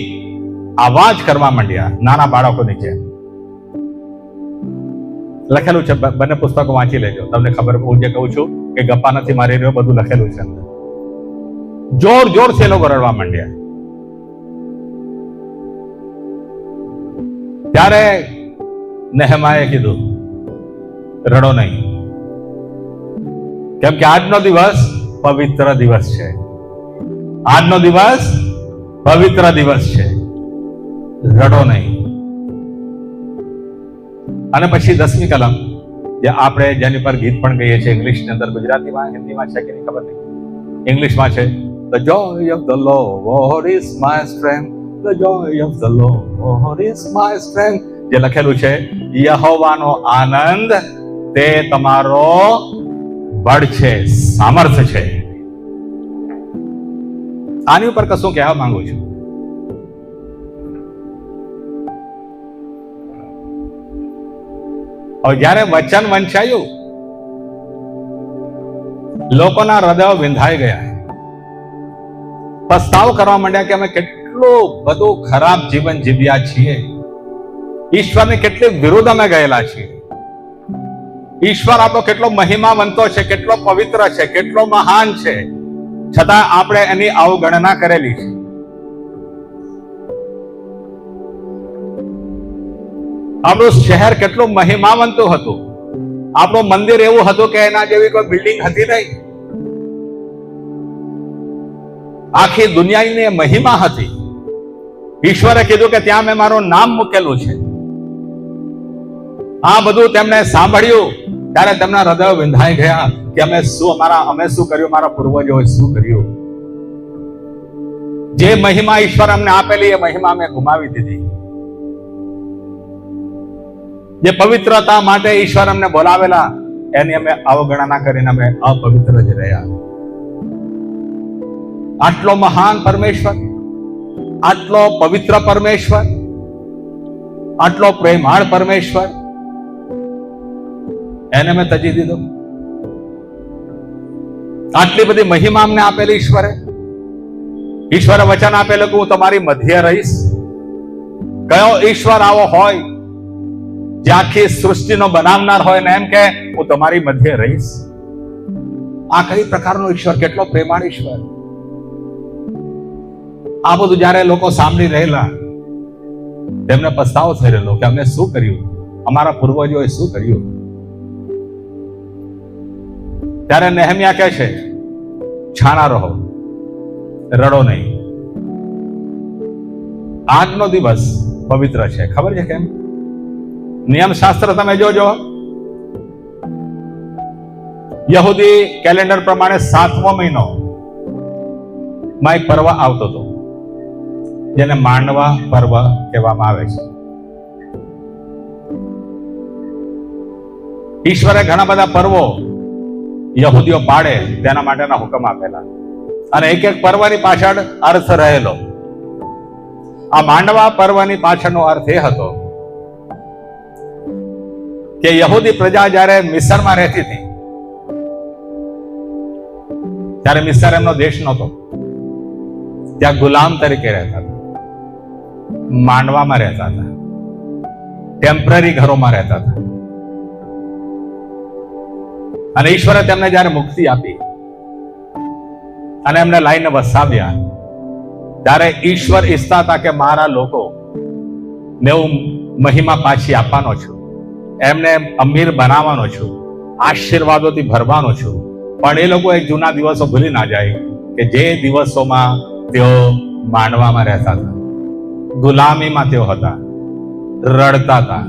અવાજ કરવા માંડ્યા, નાના બાળકોની જેમ. લખેલું છે, બંને પુસ્તકો વાંચી લેજો, તમને ખબર. હું જે કહું છું કે ગપ્પા નથી મારી રહ્યો, બધું લખેલું છે અંદર. જોર જોરથી લોકો રડવા માંડ્યા. ત્યારે નેહમાએ કીધું રડો નહીં, કેમ કે આજનો દિવસ પવિત્ર દિવસ છે. આજનો દિવસ પવિત્ર દિવસ છે, રડો નહીં. અને પછી 10મી કલમ, જે આપણે જેની પર ગીત પણ કહીએ છીએ ઇંગ્લિશની અંદર, ગુજરાતીમાં હિન્દીમાં છે કે નહીં ખબર નહીં, ઇંગ્લિશમાં છે The joy of the Lord is my strength, the joy of the Lord is my strength. જે લખેલું છે યહોવાનો આનંદ તે તમારો બળ છે, સામર્થ્ય છે. આની ઉપર કશું કહેવા માંગુ છું. હવે જ્યારે વચન વંચાયું, લોકોના હૃદયો વિંધાઈ ગયા, પસ્તાવો કરવા માંડ્યા કે અમે કેટલું બધું ખરાબ જીવન જીવ્યા છીએ, ઈશ્વરની કેટલી વિરુદ્ધ અમે ગયેલા છીએ. ઈશ્વર આપણો કેટલો મહિમાવંતો છે, કેટલો પવિત્ર છે, કેટલો મહાન છે, છતાં આપણે એની અવગણના કરેલી છે. આપણું શહેર કેટલું મહિમાવંતું હતું, આપણું મંદિર એવું હતું કે એના જેવી કોઈ બિલ્ડિંગ હતી નહીં. આખી દુનિયાની મહિમા હતી. ઈશ્વરે કીધું કે ત્યાં મેં મારું નામ મૂકેલું છે. આ બધું તેમને સાંભળ્યું ત્યારે તેમના હૃદયો વિંધાઈ ગયા કે અમે શું કર્યું, મારા પૂર્વજોએ શું કર્યું. જે મહિમા ઈશ્વર અમને આપેલી એ મહિમા અમે ગુમાવી દીધી. જે પવિત્રતા માટે ઈશ્વર અમને બોલાવેલા એની અમે અવગણના કરીને અમે અપવિત્ર જ રહ્યા. આટલો મહાન પરમેશ્વર, આટલો પવિત્ર પરમેશ્વર, આટલો પ્રેમાળ પરમેશ્વર, એને મેં તજી દીધો. આટલી બધી મહિમા અમને આપેલી ઈશ્વરે વચન આપેલું કે હું તમારી મધ્ય રહીશ. કયો ઈશ્વર આવો હોય જે આખી સૃષ્ટિનો બનાવનાર હોય ને એમ કે હું તમારી મધ્ય રહીશ? આ કઈ પ્રકારનો ઈશ્વર, કેટલો પ્રેમાળ ઈશ્વર. આ બધું જયારે લોકો સાંભળી રહેલા તેમને પસ્તાવો થઈ રહેલો કે અમે શું કર્યું, અમારા પૂર્વજોએ શું કર્યું. ત્યારે નેહમ્યા કહે છે, છાના રહો, રડો નહીં. આજનો દિવસ પવિત્ર છે. ખબર છે કેમ? નિયમ શાસ્ત્ર તમે જોજો, યહૂદી કેલેન્ડર પ્રમાણે 7મો મહિનો માં એક પર્વ આવતો હતો જેને માંડવા પર્વ કહેવામાં આવે છે. ઈશ્વરે ઘણા બધા પર્વો યહૂદીઓ પાડે તેના માટેના હુકમ આપેલા અને એક એક પર્વની પાછળ અર્થ રહેલો. આ માંડવા પર્વની પાછળનો અર્થ એ હતો કે યહૂદી પ્રજા જ્યારે મિસરમાં રહેતી હતી ત્યારે મિસર એમનો દેશ નહોતો, ત્યાં ગુલામ તરીકે રહેતા હતા, માંડવામાં રહેતા હતા, ટેમ્પરરી ઘરોમાં રહેતા હતા. અને ઈશ્વરે તેમને જયારે મુક્તિ આપી અને એમને લાઈને વસાવ્યા ત્યારે ઈશ્વર ઈચ્છતા હતા કે મારા લોકો ને હું મહિમા પાછી આપવાનો છું, એમને અમીર બનાવવાનો છું, આશીર્વાદોથી ભરવાનો છું. પણ એ લોકો એક જૂના દિવસો ભૂલી ના જાય કે જે દિવસોમાં તેઓ માંડવામાં રહેતા હતા, ગુલામીમાં તેઓ હતા, રડતા હતા,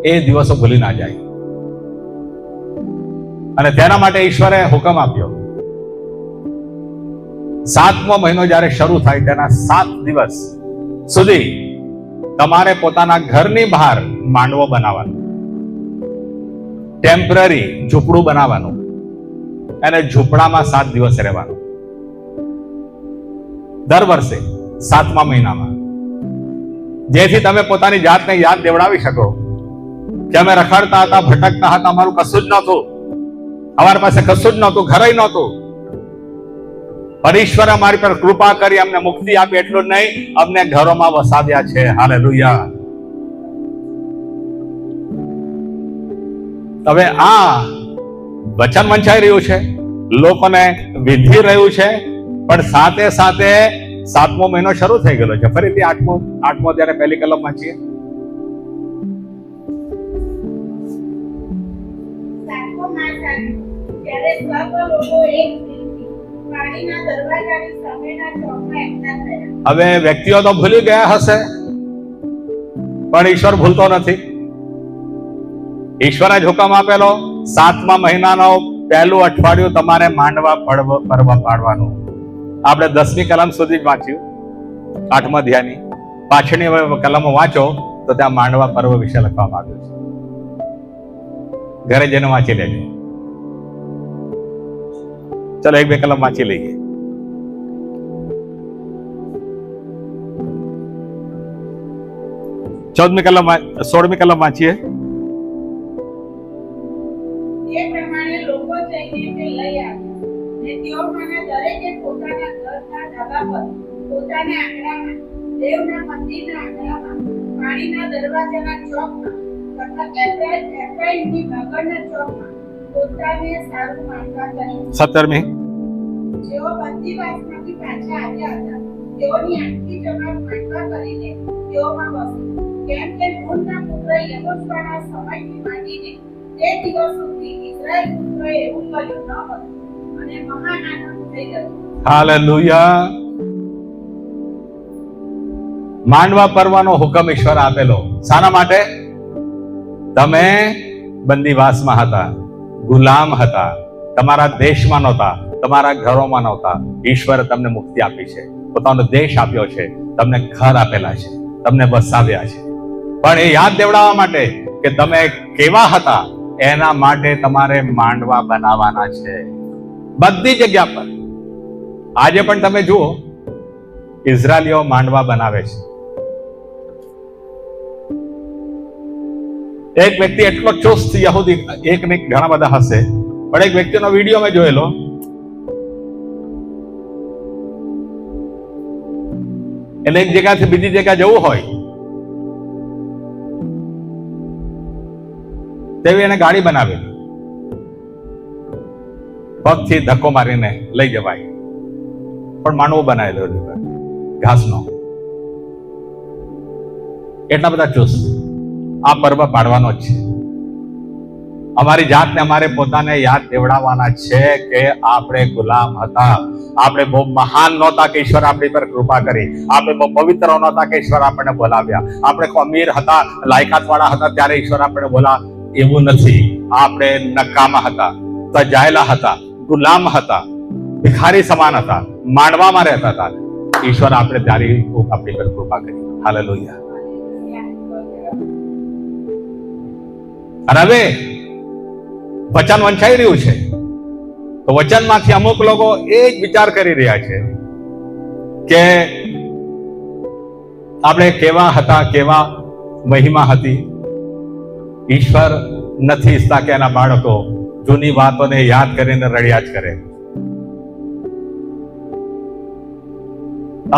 એ દિવસો ભૂલી ના જાય. અને તેના માટે ઈશ્વરે હુકમ આપ્યો, 7મો મહિનો જયારે શરૂ થાય તેના 7 દિવસ સુધી તમારે પોતાના ઘરની બહાર માંડવો બનાવવાનો, ટેમ્પરરી ઝૂંપડું બનાવવાનું અને ઝૂંપડામાં 7 દિવસ રહેવાનું. દર વર્ષે 7મા મહિનામાં, જેથી તમે પોતાની જાતને યાદ દેવડાવી શકો કે અમે રખડતા હતા, ભટકતા હતા, અમારું કશું જ નહોતું, અમારી પાસે કશું જ નહોતું, ઘરે નહોતું. પણ ઈશ્વરે અમારી પર કૃપા કરી અમને મુક્તિ આપી. એટલું જ નહીં, અમને ઘરોમાં વસાવ્યા છે. હાલેલુયા. હવે આ વચન વંચાઈ રહ્યું છે, લોકોને વિંધી રહ્યું છે, પણ સાથે સાથે 7મો મહિનો શરૂ થઈ ગયેલો છે. ફરીથી 8મો જયારે પહેલી કલમ વાંચીએ, 7મો માસ આવ્યો ત્યારે સર્વ લોકો એક દિલથી પાણીના દરવાજાની સામેના ચોકમાં એકઠા થયા. હવે વ્યક્તિઓ તો ભૂલી ગયા હશે, પણ ઈશ્વર ભૂલતો નથી. ઈશ્વરે જ હુકમ આપેલો, 7મા મહિનાનો પહેલું અઠવાડિયું તમારે માંડવા પર્વ પાડવાનું. આપણે 10મી કલમ સુધી જ વાંચ્યું, 8મા અધ્યાયની પાછળની કલમો વાંચો તો ત્યાં માંડવા પર્વ વિશે લખવામાં આવ્યું છે. ઘરે જઈને વાંચી લેજો. ચલો 1-2 કલમ વાંચી લઈએ. ચૌદમી કલમ 16મી કલમ વાંચીએ. એ પ્રમાણે લોકો જઈને તે લઈ આવ્યા ને તેઓમાંના દરેકે પોતાના ઘરના ધાબા પર, પોતાના આંગણામાં, દેવના મંદિરના આંગણામાં, પાણીના દરવાજાના ચોકમાં તથા એફ્રાઈમની ભાગળના ચોકમાં પોતાને સારું માનવા કરી. 17મી જેઓ બંદીવાસમાંથી પાછા આવ્યા હતા તેઓની આખી જમાત માનવા કરીને તેઓમાં વસી. કેમ કે નૂનના પુત્ર યહોશુઆના સમયથી માંડીને તે દિવસ સુધી ઇઝરાયેલ પુત્રોએ એવું કર્યું ન હતું અને મહાન આનંદ થઈ ગયો. હાલેલુયા. માંડવા પર્વનો હુકમ ઈશ્વર આપેલો શાના માટે? તમે બંદીવાસમાં હતા, ગુલામ હતા, તમારા દેશમાં નહોતા, તમારા ઘરોમાં નહોતા. ઈશ્વરે તમને મુક્તિ આપી છે, પોતાનો દેશ આપ્યો છે, તમને ઘર આપેલા છે, તમને વસાવ્યા છે. પણ એ યાદ દેવડાવવા માટે કે તમે કેવા હતા એના માટે તમારે માંડવા બનાવવાના છે બધી જગ્યા પર. આજે પણ તમે જુઓ, ઇઝરાયલીઓ માંડવા બનાવે છે. એક વ્યક્તિ એટલો ચુસ્ત યહૂદી, એક ને ઘણા બધા હશે, પણ એક વ્યક્તિનો વિડીયો મેં જોયેલો. એટલે એક જગ્યાથી બીજી જગ્યા જવું હોય તેવી એને ગાડી બનાવેલી, પગથી ધક્કો મારીને લઈ જવાય. પણ માંડવો બનાવેલો ઘાસનો. એટલા બધા ચુસ્ત. આ પર્વ પાડવાનો જ છે. અમારી જાતને અમારે પોતાને યાદ દેવડાવવાના છે કે આપણે ગુલામ હતા, આપણે બહુ મહાન નહોતા કે ઈશ્વર આપણી પર કૃપા કરી, આપણે બહુ પવિત્ર નહોતા કે ઈશ્વર આપણને બોલાવ્યા, આપણે અમીર હતા, લાયકાત વાળા હતા ત્યારે ઈશ્વર આપણને બોલા, એવું નથી. આપણે નકામા હતા, તજાયેલા હતા, ગુલામ હતા, ભિખારી સમાન હતા, માંડવામાં રહેતા હતા. ઈશ્વર આપણે ત્યારે આપણી પર કૃપા કરી. હાલેલુયા. અને હવે વચન વંચાઈ રહ્યું છે, તો વચનમાંથી અમુક લોકો એ જ વિચાર કરી રહ્યા છે કે આપણે કેવા હતા, કેવા મહિમા હતી. ઈશ્વર નથી ઈચ્છતા કે એના બાળકો જૂની વાતોને યાદ કરીને રડ્યા જ કરે,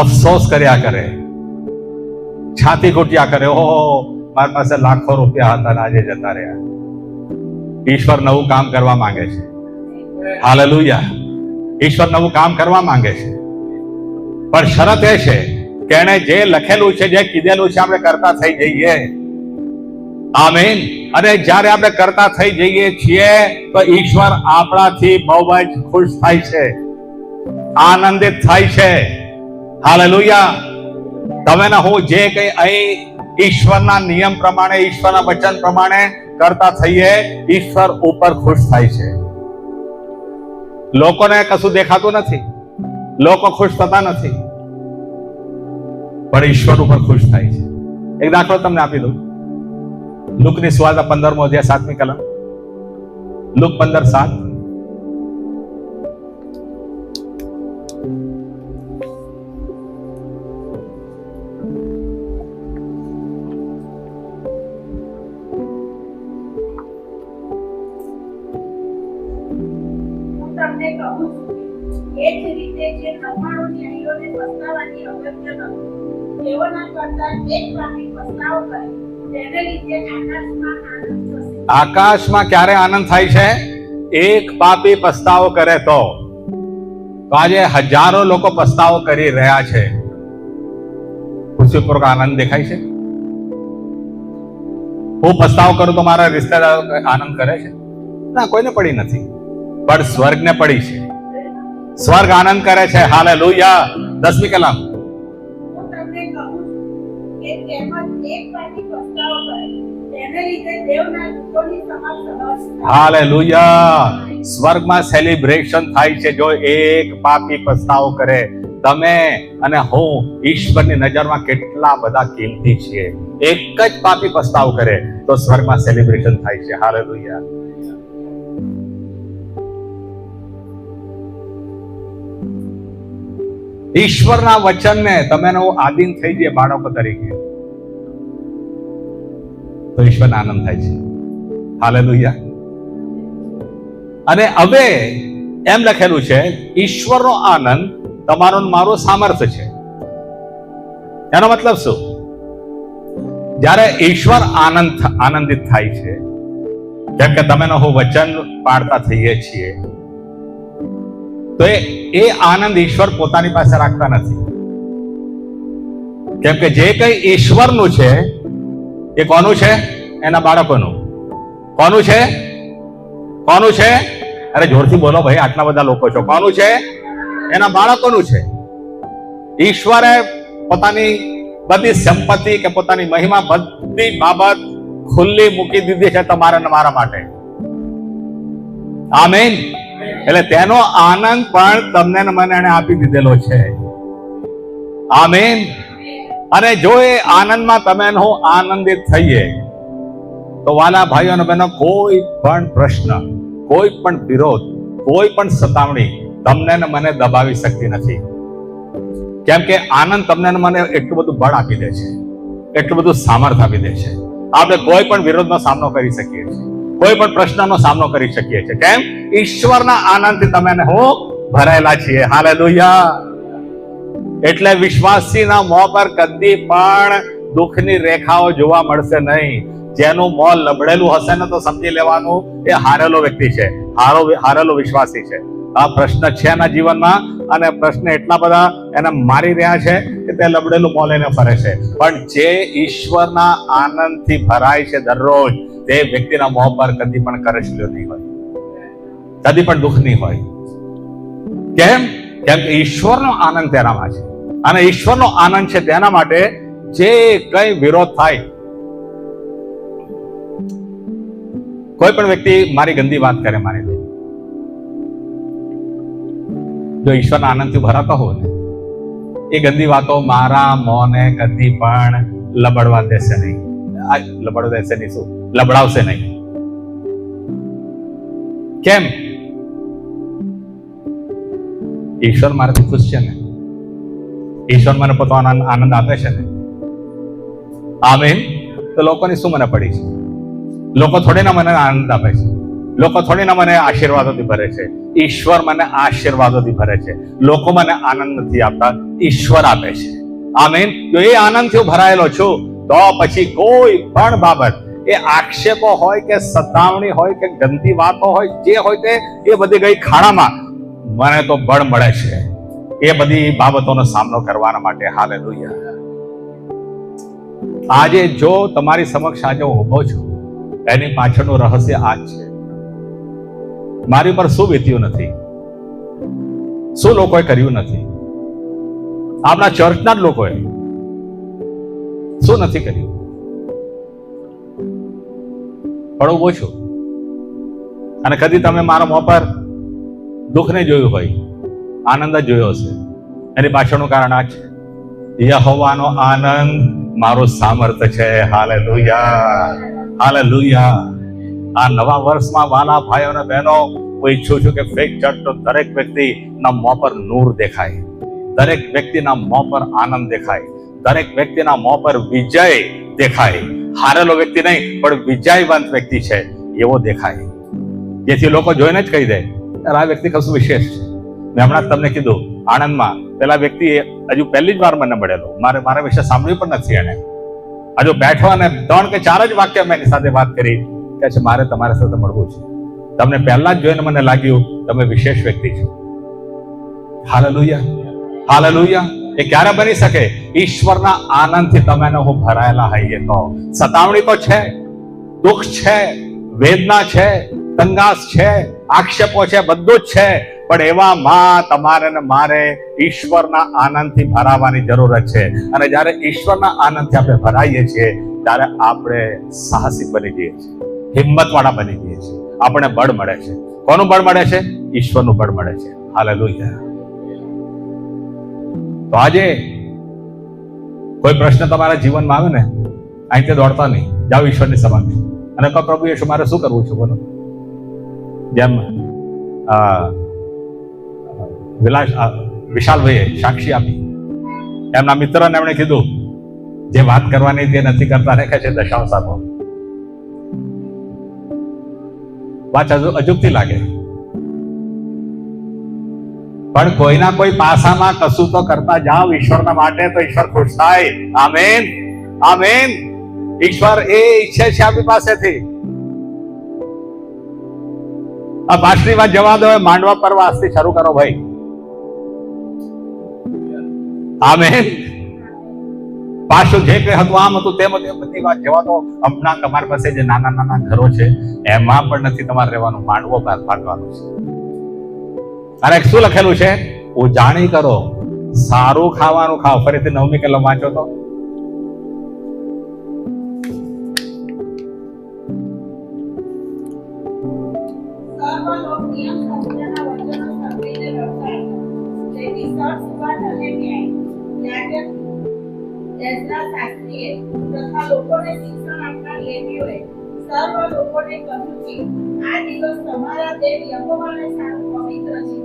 અફસોસ કર્યા કરે, છાતી ઘૂંટ્યા કરે. ઓહો, મારી પાસે લાખો રૂપિયા હતા ને આજે જતા રહ્યા. ઈશ્વર નવું કામ કરવા માંગે છે. હાલેલુયા. ઈશ્વર નવું કામ કરવા માંગે છે, પણ શરત એ છે કે એને જે લખેલું છે, જે કીધેલું છે, આપણે કરતા થઈ જઈએ. આમીન. અને જ્યારે આપણે કરતા થઈ જઈએ છીએ તો ઈશ્વર આપણાથી બહુ જ ખુશ થાય છે, આનંદિત થાય છે. હાલેલુયા. તમે ને હું જે કઈ અહીં ઈશ્વરના નિયમ પ્રમાણે, ઈશ્વરના વચન પ્રમાણે કરતા થઈએ, ઈશ્વર ઉપર ખુશ થાય છે. લોકોને કશું દેખાતું નથી, લોકો ખુશ થતા નથી, પણ ઈશ્વર ઉપર ખુશ થાય છે. એક દાખલો તમને આપી દઉં. લુકની સુવાર્તા 15મો અધ્યાય 7મી કલમ. લુક 15:7. તમને કહું છું, એ જ રીતે જે 99 ન્યાયીઓને પસ્તાવાની અગત્ય નથી, તેઓના કરતા એક પાપી પસ્તાવો કરે, તેને લીધે આકાશમાં આનંદ થશે. આકાશમાં ક્યારે આનંદ થાય છે? એક પાપી પસ્તાવો કરે તો. આજે હજારો લોકો પસ્તાવો કરી રહ્યા છે. ખુશીપૂર્વક આનંદ દેખાય છે? હું પસ્તાવો કરું તો મારા રિશ્તેદારો આનંદ કરે છે? ના, કોઈને પડી નથી, પણ સ્વર્ગને પડી છે. સ્વર્ગ આનંદ કરે છે. હાલેલુયા. 10મી કલમ. હું તમને કહું છું કે તેમજ એક પાપી પસ્તાવો કરે, તેને લીધે દેવના દૂતોની સમક્ષ હર્ષ થાય. હાલેલુયા. સ્વર્ગમાં સેલિબ્રેશન થાય છે જો એક પાપી પસ્તાવો કરે. તમે અને હું ઈશ્વરની નજરમાં કેટલા બધા કિંમતી છીએ. એક જ પાપી પસ્તાવો કરે તો સ્વર્ગમાં સેલિબ્રેશન થાય છે. હાલેલુયા. ઈશ્વરના વચનને તમે આધીન થઈ જાય બાળકો તરીકે તો ઈશ્વરને આનંદ થાય છે. હાલેલુયા. અને હવે એમ લખેલું છે, ઈશ્વરનો આનંદ તમારો મારો સામર્થ્ય છે. એનો મતલબ શું? જ્યારે ઈશ્વર આનંદિત થાય છે, જેમ કે તમે હું વચન પાડતા થઈએ છીએ, તો એ આનંદ ઈશ્વર પોતાની પાસે રાખતા નથી. કેમ કે જે કઈ ઈશ્વરનું છે એ કોનું છે? એના બાળકોનું. કોનું છે? કોનું છે? અરે જોરથી બોલો ભાઈ, આટલા બધા લોકો છો. કોનું છે? એના બાળકોનું છે. ઈશ્વરે પોતાની બધી સંપત્તિ કે પોતાની મહિમા, બધી બાબત ખુલ્લી મૂકી દીધી છે તમારા ને મારા માટે. આમીન. એટલે તેનો આનંદ પણ તમને ને મને એને આપી દીધેલો છે. આમીન. અને જો એ આનંદમાં તમે હું આનંદિત થઈએ, તો વાલા ભાઈઓ અને બહેનો, કોઈ પણ પ્રશ્ન, કોઈ પણ વિરોધ, કોઈ પણ સતાવણી તમને ને મને દબાવી શકતી નથી. કેમ કે આનંદ તમને ને મને એટલું બધું બળ આપી દે છે, એટલું બધું સામર્થ્ય આપી દે છે. આપણે કોઈ પણ વિરોધનો સામનો કરી શકીએ છીએ, કોઈ પણ પ્રશ્નનો સામનો કરી શકીએ છીએ. કેમ? ઈશ્વરના આનંદથી તમે ને હું ભરાયેલા છીએ. હાલેલુયા. એટલે વિશ્વાસીના મોં પર કદી પણ દુઃખની રેખાઓ જોવા મળશે નહીં. જેનું મોં લબડેલું હશે ને, તો સમજી લેવાનું એ હારેલો વ્યક્તિ છે, હારેલો વિશ્વાસી છે. આ પ્રશ્ન છે એના જીવનમાં, અને પ્રશ્ન એટલા બધા એને મારી રહ્યા છે કે તે લબડેલું મોં લઈને ફરે છે. પણ જે ઈશ્વરના આનંદથી ભરાય છે દરરોજ, તે વ્યક્તિના મોં પર કદી પણ કરચલીઓ નહીં હોય, કદી પણ દુઃખ નહીં હોય. કેમ? કેમ કે ઈશ્વરનો આનંદ તેનામાં છે. અને ઈશ્વરનો આનંદ છે તેના માટે જે કઈ વિરોધ થાય, કોઈ પણ વ્યક્તિ મારી ગંદી વાત કરે, માની લો, જો ઈશ્વરના આનંદથી ભરાતા હોય ને, એ ગંદી વાતો મારા મોંને કદી પણ લબડવા દેશે નહીં. લબડવા દેશે નહીં, શું? લબડાવશે નહીં. કેમ? ઈશ્વર મારાથી ખુશ છે ને, ઈશ્વર મને પોતાનો આનંદ આપે છે ને. આમીન. તો લોકોની શું મને પડી છે? લોકો થોડી ના મને આનંદ આપે છે, લોકો થોડી ના મને આશીર્વાદોથી ભરે છે. ઈશ્વર મને આશીર્વાદોથી ભરે છે. લોકો મને આનંદ નથી આપતા, ઈશ્વર આપે છે. આમીન. જો એ આનંદથી હું ભરાયેલો છું, તો પછી કોઈ પણ બાબત, એ આક્ષેપો હોય કે સતાવણી હોય કે ગંદી વાતો હોય, જે હોય તે, એ બધી ગઈ ખાડામાં. મને તો બળ મળે છે એ બધી બાબતોનો સામનો કરવાના માટે. હાલેલુયા. આજે જો તમારી સમક્ષ આજે હું ઉભો છું, એની પાછળનું રહસ્ય આ જ છે. મારી પર શું વીત્યું નથી, શું લોકોએ કર્યું નથી, આપણા ચર્ચના જ લોકોએ શું નથી કર્યું. પણ ઉભો છું, અને કદી તમે મારા મોં પર દુઃખ નહીં જોયું હોય, આનંદ જ જોયો હશે. એની પાછળનું કારણ આ છે, યહોવાનો આનંદ મારું સામર્થ્ય છે. હાલેલુયા. હાલેલુયા. આ નવા વર્ષમાં વાલા ભાઈઓ અને બહેનો, હું ઈચ્છું છું કે ફેક ચર્ચનો દરેક વ્યક્તિના મોં પર નૂર દેખાય, દરેક વ્યક્તિના મોં પર આનંદ દેખાય, દરેક વ્યક્તિના મોં પર વિજય દેખાય. હારેલો વ્યક્તિ નહીં, પણ વિજયવંત વ્યક્તિ છે એવો દેખાય, જેથી લોકો જોઈને જ કહી દે, આ વ્યક્તિ કશું વિશેષ છે. મેં હમણાં તમને કીધું, આણંદમાં પેલા વ્યક્તિ હજુ પહેલી જ વાર મને મળેલો, મારા વિશે સાંભળ્યું પણ નથી એને. હજુ બેઠો અને 3 કે 4 જ વાક્ય મેં એની સાથે વાત કરી કે છે મારે તમારા સાથે મળવું છે. તમને પહેલા જ જોઈને મને લાગ્યું તમે વિશેષ વ્યક્તિ છો. હાલેલુયા. હાલેલુયા. એ ક્યારે બની શકે? ઈશ્વરના આનંદથી તમે હું ભરાયેલા હોઈએ તો. સતાવણી તો છે, દુઃખ છે, વેદના છે, તંગાસ છે, આક્ષેપો છે, બધું જ છે. પણ એવામાં તમારે ને મારે ઈશ્વરના આનંદથી ભરાવાની જરૂરત છે. અને જ્યારે ઈશ્વરના આનંદથી આપણે ભરાઈએ છીએ, ત્યારે આપણે સાહસિક બની જઈએ છીએ, હિંમતવાળા બની જઈએ છીએ. આપણને બળ મળે છે. કોનું બળ મળે છે? ઈશ્વરનું બળ મળે છે. હાલેલુયા. તો આજે કોઈ પ્રશ્ન તમારા જીવનમાં આવે ને, અહીંથી દોડતા નહીં, જાઓ ઈશ્વરની સમક્ષ અને કહો, પ્રભુ ઈશ્વર, મારે શું કરવું છે? બોલો. જેમ વિશાલભાઈએ સાક્ષી આપી, એમના મિત્રને એમણે કીધું, જે વાત કરવાની તે નથી કરતા ને, કહે છે દશાંશ આપો. વાત અજુગતી લાગે, પણ કોઈના કોઈ પાસામાં કશું તો કરતા જાઓ ઈશ્વરના માટે, તો ઈશ્વર ખુશ થાય. આમેન. આમેન. ઈશ્વર એ ઈચ્છે છે આપણી પાસેથી. આ પાછલી વાત જવા દો, માંડવા પર્વ આજથી શરૂ કરો ભાઈ. આમેન. પાછું જે કઈ હતું આમ હતું તેમ હતું, બધી વાત જવા દો. હમણાં તમારી પાસે જે નાના નાના ઘરો છે એમાં પણ નથી તમારે રહેવાનું, માંડવો પાડવાનું છે. અને શું લખેલું છે? ઉજાણી કરો, સારું ખાવાનું ખાઓ. ફરીથી 9મી કલમ વાંચો તો. સર્વ લોક નિયમ શાસ્ત્રના વચનો સાંભળીને રડતા હતા. તેથી સર સુવાદ અને ન્યાય એઝરા શાસ્ત્રીએ તથા લોકોને શિક્ષણ આપનાર લેવીઓએ સર્વ લોકોને કહ્યું કે આ દિવસ તમારા દેવ યહોવાને સારું પવિત્ર છે,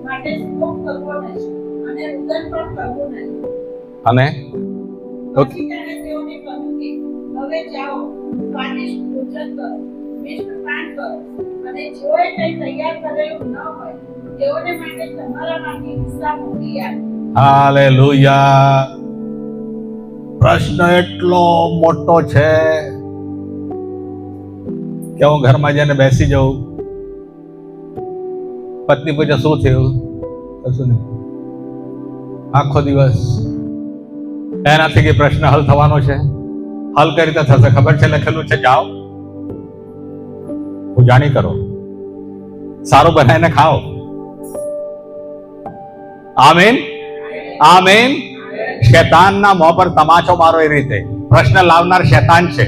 માટે શોક કરવો નહીં અને રુદન પણ કરવું નહીં. અને પછી તેણે તેઓને કહ્યું કે હવે જાઓ, સ્વાદિષ્ટ ભોજન કરો, મિષ્ટ પાન કરો, અને જેઓએ કંઈ તૈયાર કરેલું ન હોય તેઓને માટે તમારામાંથી હિસ્સા મોકલી આપો. હાલેલુયા. પ્રશ્ન એટલો મોટો છે કે હું ઘરમાં જઈને બેસી જાઉં, પત્ની પૂછે શું થયું, કશું નહીં, આખો દિવસ એનાથી કે પ્રશ્ન હલ થવાનો છે. હલ કઈ રીતે થશે ખબર છે? લખેલું છે જાઓ, ઉજાણી કરો, સારું બનાવીને ખાઓ. આમીન, આમીન. શેતાનના મોં પર તમાચો મારો એ રીતે. પ્રશ્ન લાવનાર શેતાન છે,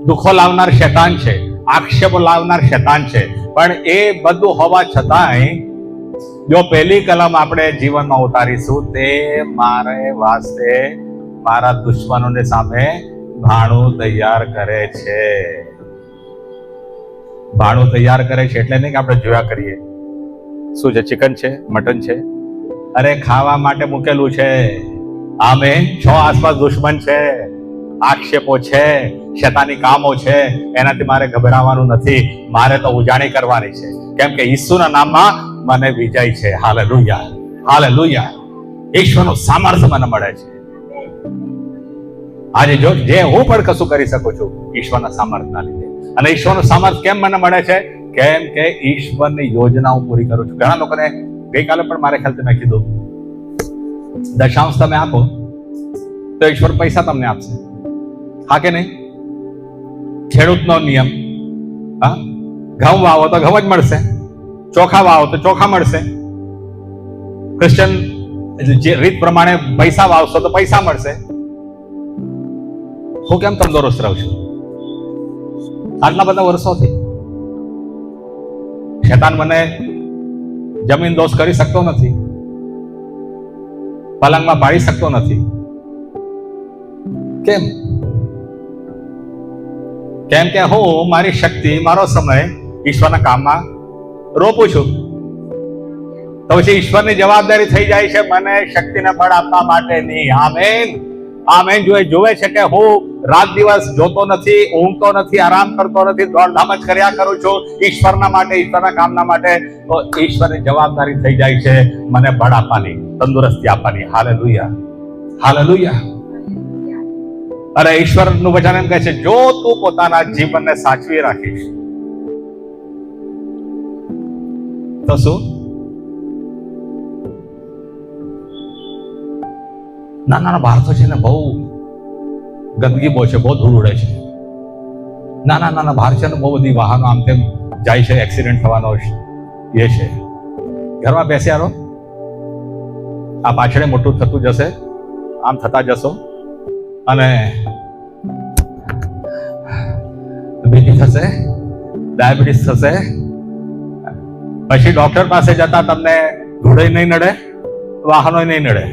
દુઃખો લાવનાર શેતાન છે, આક્ષેપો લાવનાર શેતાન છે. પણ એ બધું હોવા છતાંય જો પહેલી કલમ આપણે જીવનમાં ઉતારીશું, તે મારે વાસ્તે મારા દુશ્મનોને સામે ભાણું તૈયાર કરે છે. ભાણું તૈયાર કરે છે એટલે નહીં કે આપણે જોયા કરીએ શું છે, ચિકન છે, મટન છે, અરે ખાવા માટે મૂકેલું છે. આમેન. છો આસપાસ દુશ્મન છે, આક્ષેપો છે, શેતાની કામો છે. એનાથી મારે ગભરાવાનું નથી, મારે તો ઉજાણી કરવાની છે, કેમ કે ઈસુના નામમાં મને વિજય છે. Hallelujah, hallelujah. ઈશ્વરનું સામર્થ્ય મને મળે છે. આજે જો જે હું પણ કશું કરી શકું છું ઈશ્વરના સામર્થ્યના લીધે. અને ઈશ્વરનું સામર્થ્ય કેમ મને મળે છે? કેમ કે ઈશ્વરની યોજનાઓ પૂરી કરું છું. ઘણા લોકોને ગઈકાલે પણ મારે ખ્યાલથી મેં કીધું, દશાંશ તમે આપો તો ઈશ્વર પૈસા તમને આપશે. હા કે નહીં? ખેડૂતનો નિયમ, હા, ઘઉં વાવો તો ઘઉં જ મળશે, ચોખા વાવો તો ચોખા મળશે. ક્રિશ્ચન જે રીત પ્રમાણે પૈસા વાવશો તો પૈસા મળશે. હું કેમ તંદુરસ્ત રહું છું આટલા બધા વર્ષોથી? શેતાન મને જમીન દોષ કરી શકતો નથી, પલંગમાં પાડી શકતો નથી. કેમ? કેમ કે હું મારી શક્તિ, મારો સમય ઈશ્વરના કામમાં રોપું છું. તો પછી ઈશ્વરની જવાબદારી થઈ જાય છે મને શક્તિને બળ આપવા માટેની. Amen, amen. જો એ જોવે છે કે હું રાત દિવસ જોતો નથી, ઊંઘતો નથી, આરામ કરતો નથી, દોડધામ જ કર્યા કરું છું ઈશ્વરના માટે, ઈશ્વરના કામના માટે, તો ઈશ્વરની જવાબદારી થઈ જાય છે મને બળ આપવાની, તંદુરસ્તી આપવાની. Hallelujah, hallelujah. અરે ઈશ્વરનું વચન એમ કહે છે, જો તું પોતાના જીવનને સાચવી રાખીશ તો શું? નાના ભારતો છે ને, બહુ ગંદકી બહુ છે, બહુ ધૂળ ઉડે છે. નાના નાના બહાર છે ને, બહુ બધી વાહનો આમ તેમ જાય છે, એક્સિડન્ટ થવાનો એ છે. ઘરમાં બેસ્યા રહો, આ પાછળ મોટું થતું જશે, આમ થતા જશો, અને બીપી થશે, ડાયાબિટીસ થશે. પછી ડોક્ટર પાસે જતા તમને ધૂળે નહીં નડે, વાહનો નહીં નડે.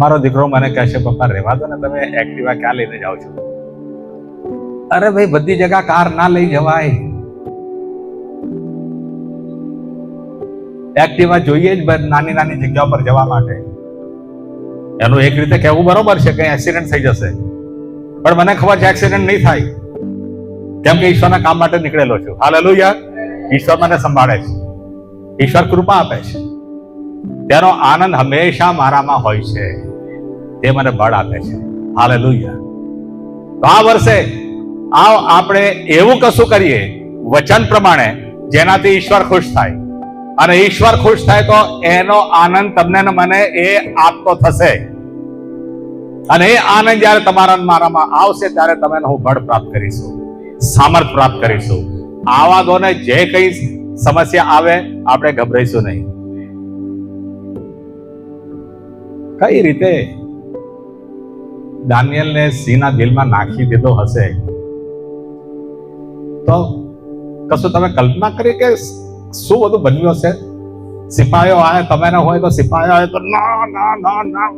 મારો દીકરો મને કહે છે, પપ્પા રહેવા દો ને, તમે એક્ટિવા ક્યાં લઈને જાઓ છો? અરે ભાઈ, બધી જગ્યા કાર ના લઈ જવાય. એક્ટિવા જોઈએ જ નાની નાની જગ્યા પર જવા માટે. એનું એક રીતે કહેવું બરોબર છે કે એક્સિડન્ટ થઈ જશે, પણ મને ખબર છે એક્સિડન્ટ નહીં થાય, કેમ કે ઈશ્વરના કામ માટે નીકળેલો છું. હાલેલુયા. ઈશ્વર મને સંભાળે છે, ઈશ્વર કૃપા આપે છે. તેનો આનંદ હંમેશા મારામાં હોય છે, તે મને બળ આપે છે. હાલેલુયા. તો આ વર્ષે આપણે એવું કશું કરીએ વચન પ્રમાણે જેનાથી ઈશ્વર ખુશ થાય, અને ઈશ્વર ખુશ થાય તો એનો આનંદ તમને ને મને એ આપતો થશે. અને એ આનંદ જયારે તમારા મારામાં આવશે ત્યારે તમે હું બળ પ્રાપ્ત કરીશું, સામર્થ પ્રાપ્ત કરીશું. આવા દો ને જે કઈ સમસ્યા આવે આપણે ગભરાઈશું નહીં. કઈ રીતે દાનિયેલને સિંહના દિલમાં નાખી દીધો હશે તો કશું તમે કલ્પના કરી કે શું બધું બન્યું હશે? સિપાહીઓ આવે, તમે ના હોય તો સિપાહીઓ આવે તો ના ના ના ના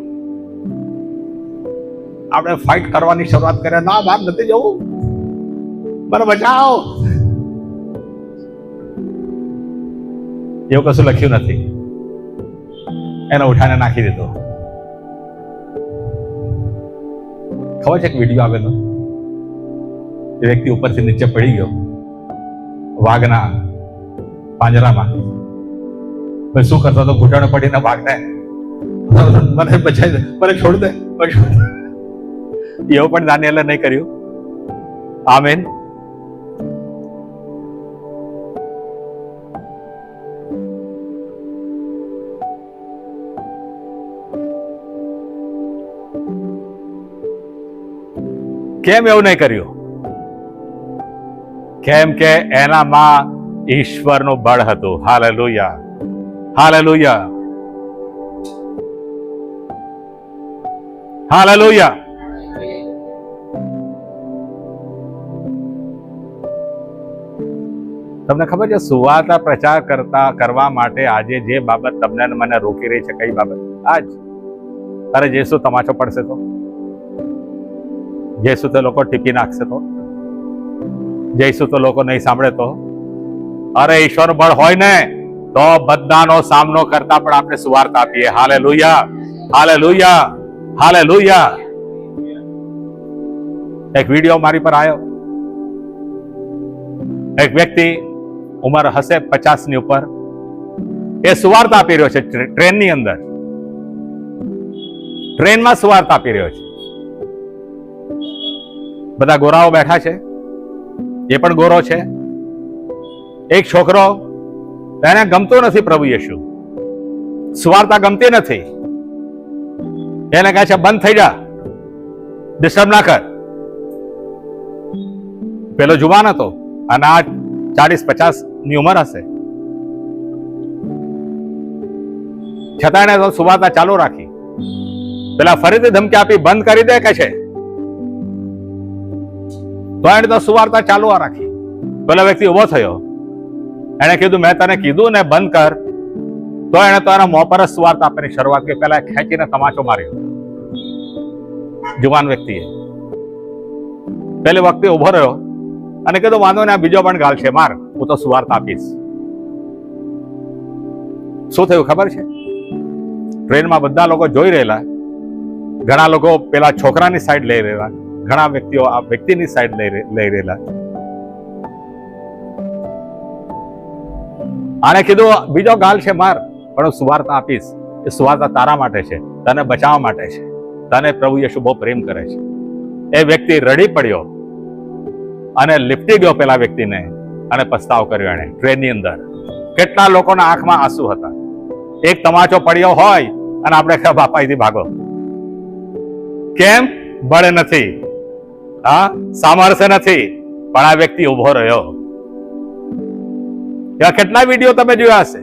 આપણે ફાઇટ કરવાની શરૂઆત કરે, ના બહાર નથી જવું, મને બચાવો. એવું કશું લખ્યું નથી. એને ઉઠાને નાખી દીધો. ખબર છે એક વિડીયો આવેલો, એ વ્યક્તિ ઉપરથી નીચે પડી ગયો વાઘના પાંજરામાં. પછી શું કરતો હતો? ઘૂંટણ પડીને વાઘને મને બચાવી દે, મને છોડ દે. એવું પણ દાનિયેલે નહીં કર્યું. આમેન. કેમ એવું નહીં કર્યું? કેમ કે એનામાં ઈશ્વરનું બળ હતું. Hallelujah, hallelujah, hallelujah. તમને ખબર છે સુવાર્તા પ્રચાર કરવા માટે આજે જે બાબત તમને મને રોકી રહી છે, કઈ બાબત? આજ અરે જેસુ તમાચો પડશે તો, જેસુ તો લોકો ટીપી નાખશે તો, જઈશું તો લોકો નહીં સાંભળે તો. અરે ઈશ્વર બળ હોય ને તો બધાનો સામનો કરતા પણ આપણે સુવાર્તા આપીએ. Hallelujah, hallelujah, hallelujah. એક વિડીયો મારી પર આવ્યો. એક વ્યક્તિ ઉંમર હશે 50 ની ઉપર, એ સુવાર્તા આપી રહ્યો છે ટ્રેનની અંદર. ટ્રેનમાં સુવાર્તા આપી રહ્યો છે. બધા ગોરાઓ બેઠા છે, એ પણ ગોરો છે. એક છોકરો, એને ગમતું નથી પ્રભુ યેશુ, સુવાર્તા ગમતી નથી. એને કહે છે બંધ થઈ જા, ડિસ્ટર્બ ના કર. પેલો જુવાન હતો અને આ 40-50 ની ઉંમર હશે, છતાં એને સુવાર્તા ચાલુ રાખી. પેલા ફરીથી ધમકી આપી બંધ કરી દે કે છે, તો એને તો સુવાર્તા ચાલુ રાખી. પેલો વ્યક્તિ ઉભો થયો, એને કીધું મેં તને કીધું ને બંધ કર, તો એને તો એના મોં પર જ સુવાર્તા આપવાની શરૂઆત કરી. પેલા ખેંચીને તમાચો માર્યો જુવાન વ્યક્તિએ. પેલી વખતે ઉભો રહ્યો અને કીધું વાંધો ને, આ બીજો પણ ગાલ છે, માર, હું તો સુવાર્તા આપીશ. શું થયું ખબર છે? ટ્રેનમાં બધા લોકો જોઈ રહેલા. ઘણા લોકો પેલા છોકરાની સાઈડ લઈ રહેલા, ઘણા વ્યક્તિઓ આ વ્યક્તિની સાઈડ લઈ રહેલા. આને કીધું બીજો ગાલ છે, માર, પણ હું સુવાર્તા આપીશ. એ સુવાર્તા તારા માટે છે, તને બચાવવા માટે છે, તને પ્રભુ યેશુ બહુ પ્રેમ કરે છે. એ વ્યક્તિ રડી પડ્યો અને લિપટી ગયો પેલા વ્યક્તિને અને પસ્તાવ કર્યો એને ટ્રેનની અંદર. કેટલા લોકોના આંખમાં આંસુ હતા. એક તમાચો પડ્યો હોય અને આપણે કહે બાપા અહીંથી ભાગો. કેમ? બળ નથી, હા, સામર્થ્ય નથી, પણ આ વ્યક્તિ ઉભો રહ્યો. એવા કેટલા વિડીયો તમે જોયા હશે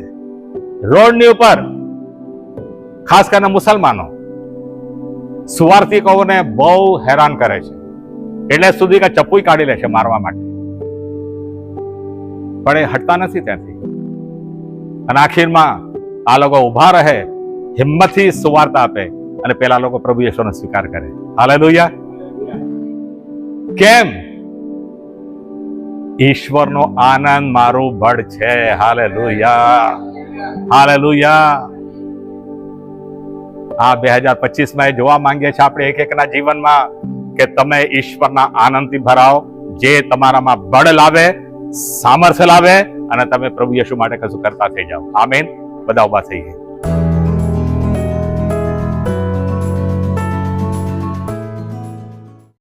રોડની ઉપર, ખાસ કરીને મુસલમાનો સુવાર્તિકોને બહુ હેરાન કરે છે, એટલે સુધી કે ચપ્પુય કાઢી લે છે મારવા માટે, પણ એ હટતા નથી ત્યાંથી. અને આખીરમાં આ લોકો ઉભા રહે, હિંમતથી સુવાર્તા આપે અને પેલા લોકો પ્રભુ યેશુનો સ્વીકાર કરે. હાલેલુયા. કેમ? ઈશ્વરનો આનંદ મારું બળ છે. Hallelujah, hallelujah. આ 2025 જોવા માંગીએ છીએ આપણે એક એકના જીવનમાં કે તમે ઈશ્વરના આનંદથી ભરાઓ, જે તમારામાં બળ લાવે, સામર્થ્ય લાવે અને તમે પ્રભુ યેશુ માટે કશું કરતા થઈ જાઓ. આમીન. બધા ઉભા થઈ ગયા.